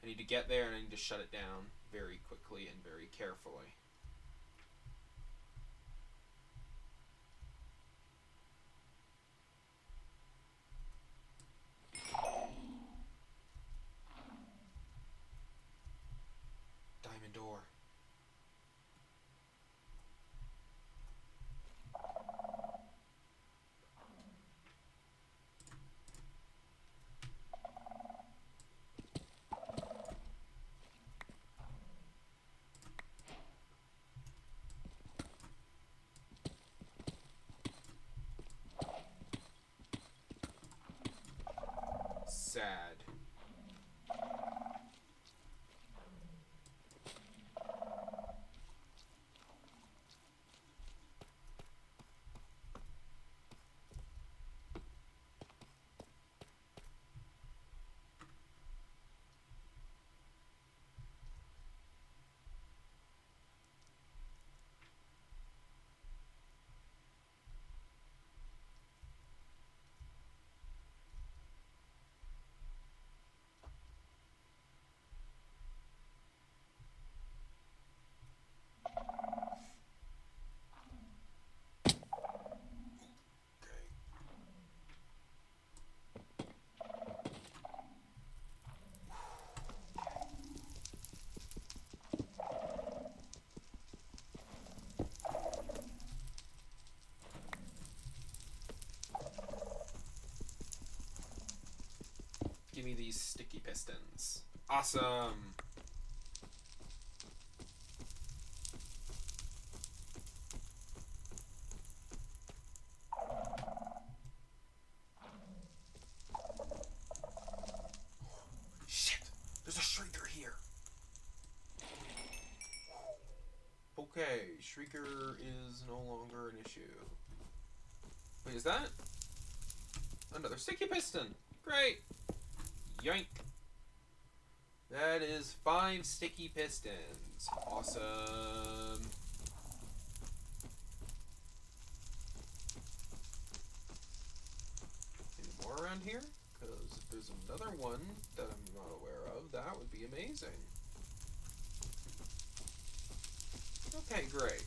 I need to get there and I need to shut it down very quickly and very carefully. Diamond door. Sad. Give me these sticky pistons. Awesome. Shit! There's a Shrieker here. Okay, Shrieker is no longer an issue. Wait, is that another sticky piston? Great. Yoink. That is 5 sticky pistons. Awesome. Any more around here? Because if there's another one that I'm not aware of, that would be amazing. Okay, great.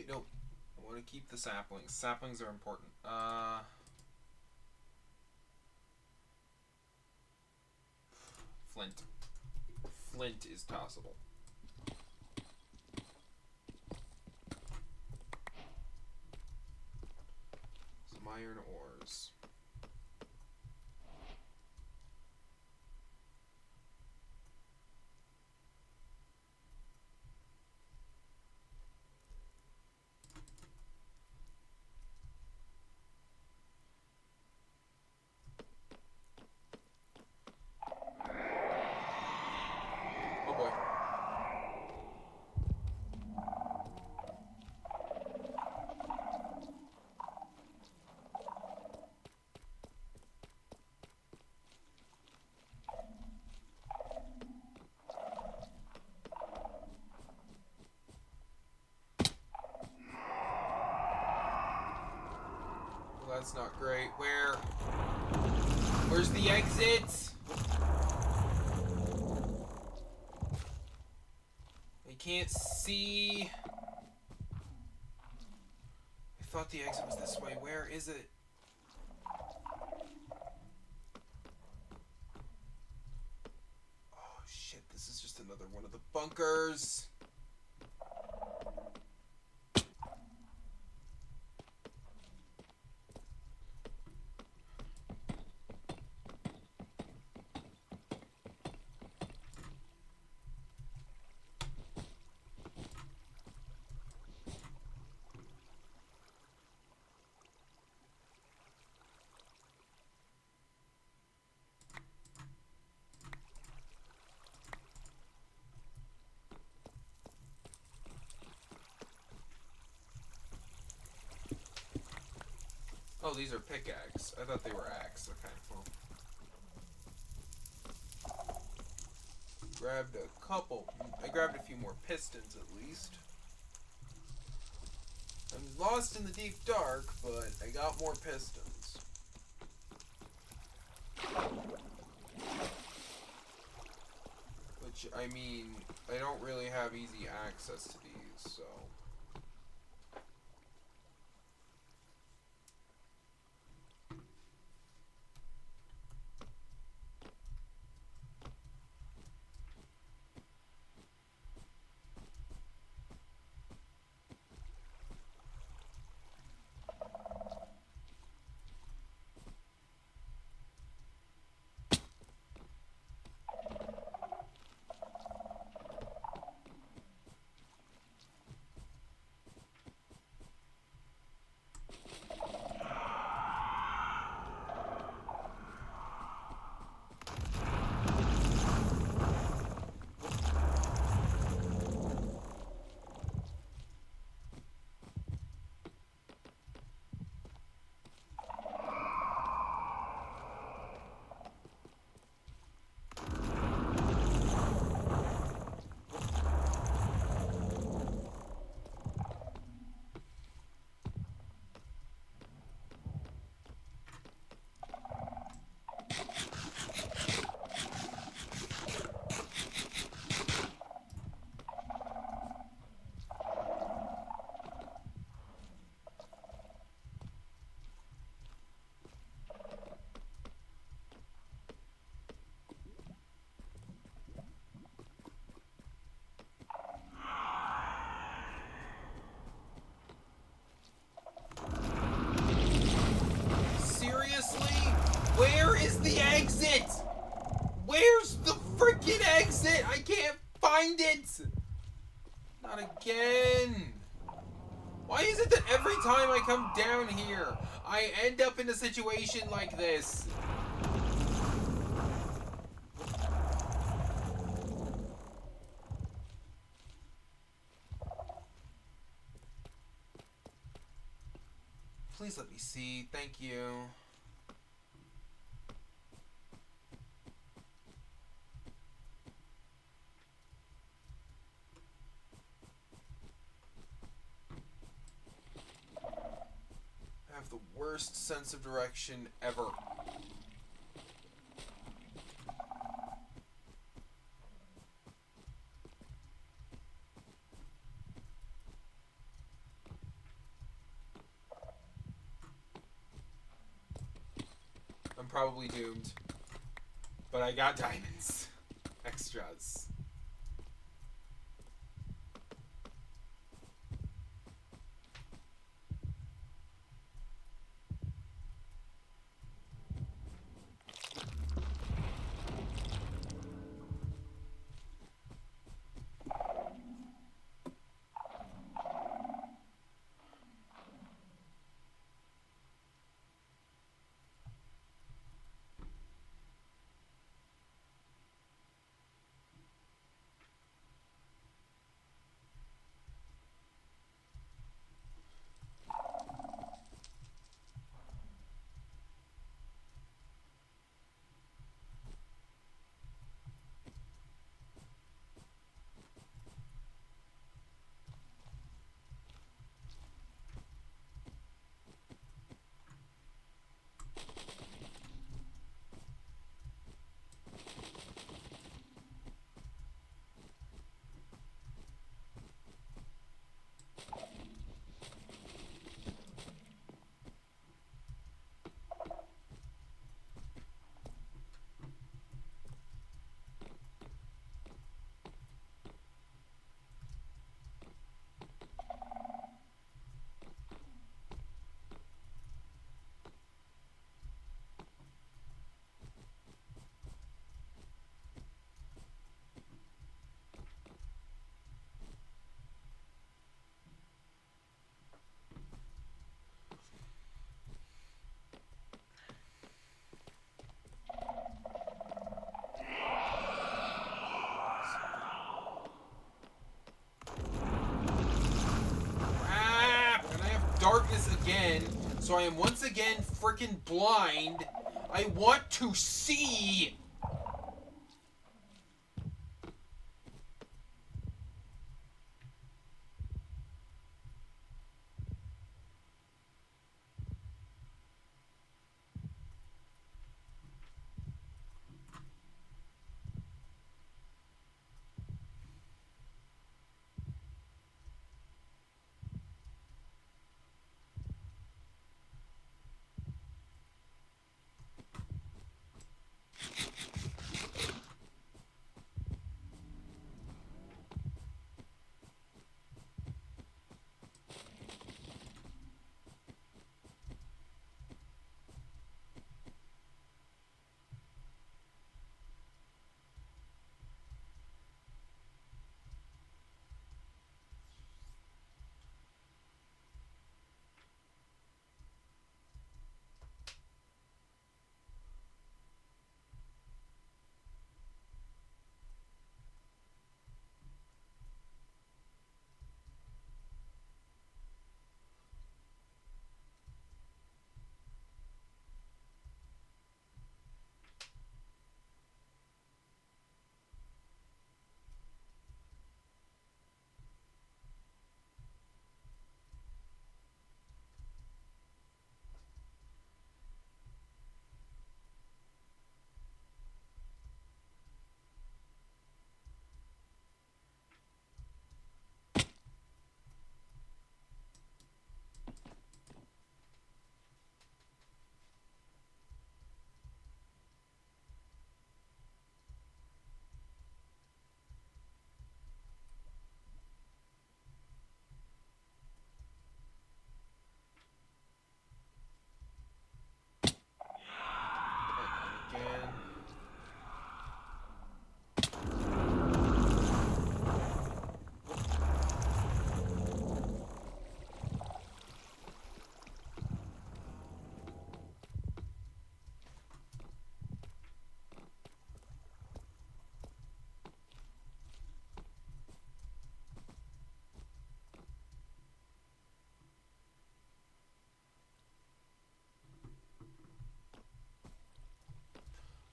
wait, no. I want to keep the saplings. Saplings are important. Flint. Flint is tossable. Some iron ores. Oh boy. Well, that's not great. Where's the exit? I can't see. I thought the exit was this way. Where is it? Oh shit, this is just another one of the bunkers. Oh, these are pickaxe. I thought they were axe. Okay, well. Grabbed a couple. I grabbed a few more pistons at least. I'm lost in the deep dark, but I got more pistons. Which, I mean, I don't really have easy access to these, so... Where is the exit? Where's the freaking exit? I can't find it. Not again. Why is it that every time I come down here, I end up in a situation like this? Please let me see. Thank you. I have the worst sense of direction ever. probably doomed. But I got diamonds. Extras. Darkness again, so I am once again freaking blind. I want to see. Again.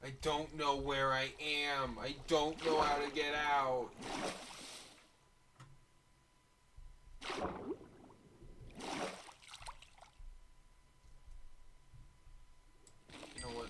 I don't know where I am. I don't know how to get out. You know what?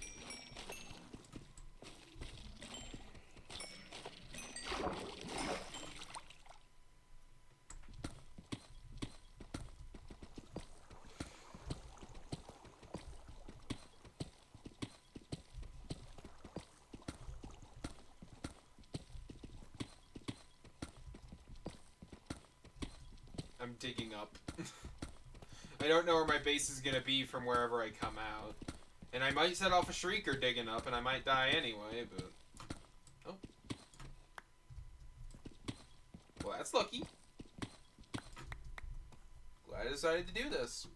I'm digging up. I don't know where my base is gonna be from wherever I come out. And I might set off a Shrieker digging up, and I might die anyway, but... Oh. Well, that's lucky. Glad I decided to do this.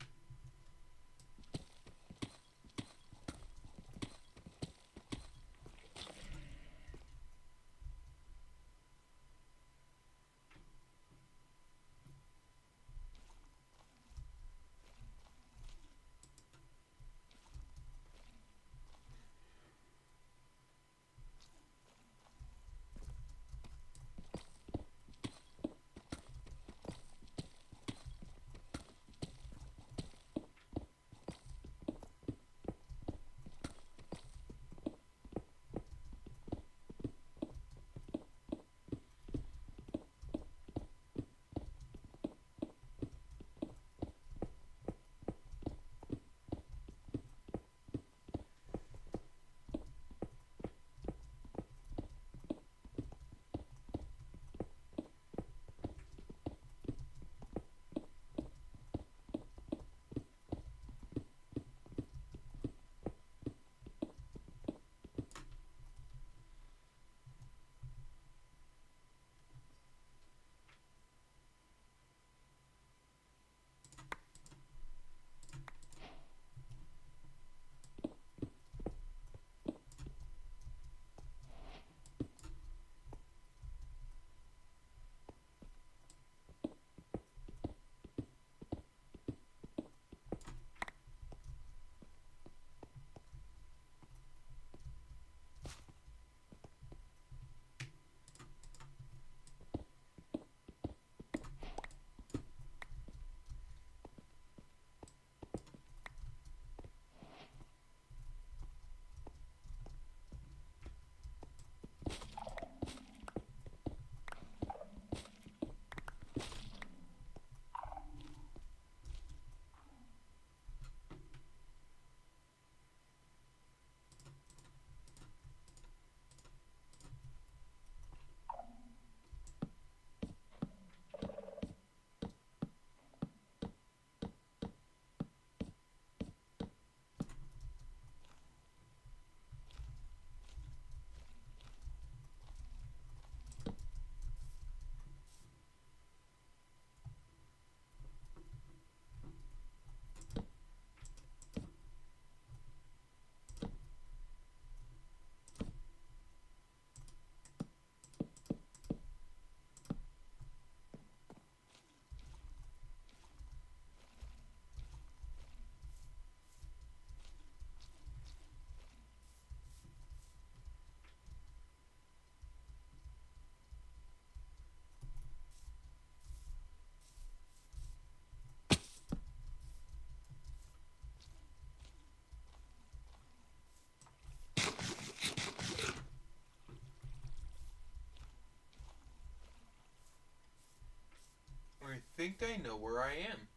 I think I know where I am.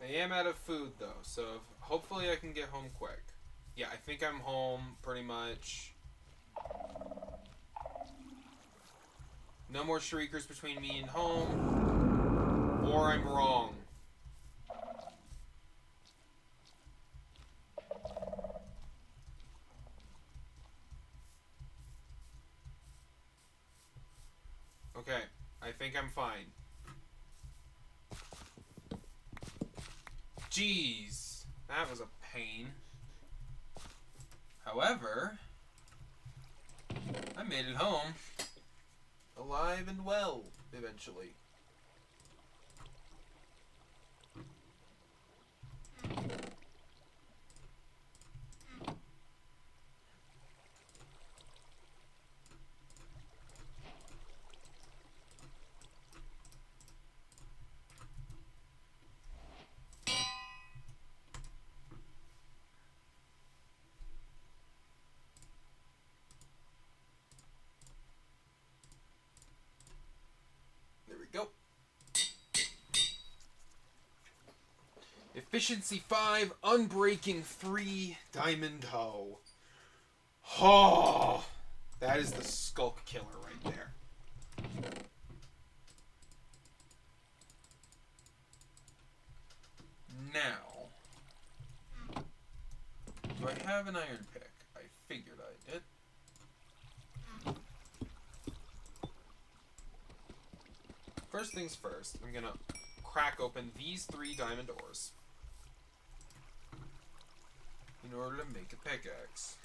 I am out of food though, so hopefully I can get home quick. Yeah, I think I'm home pretty much. No more Shriekers between me and home. Or I'm wrong. Okay, I think I'm fine. Jeez, that was a pain. However, I made it home. Alive and well, eventually. Efficiency 5, Unbreaking 3, Diamond Hoe. Oh, that is the Skulk Killer right there. Now, do I have an iron pick? I figured I did. First things first, I'm gonna crack open these 3 diamond ores in order to make a pickaxe.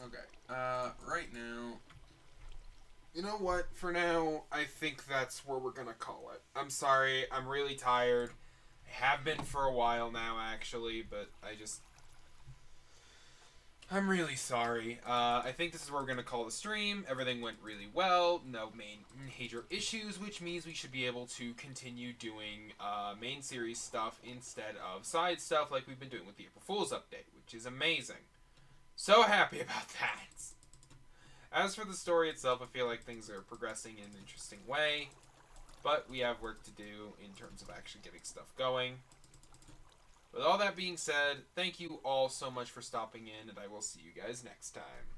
Okay, right now, you know what, for now, I think that's where we're gonna call it. I'm sorry, I'm really tired. I have been for a while now, actually, but I'm really sorry. I think this is where we're gonna call the stream. Everything went really well, no major issues, which means we should be able to continue doing, main series stuff instead of side stuff like we've been doing with the April Fool's update, which is amazing. So happy about that. As for the story itself, I feel like things are progressing in an interesting way, but we have work to do in terms of actually getting stuff going. With all that being said, thank you all so much for stopping in, and I will see you guys next time.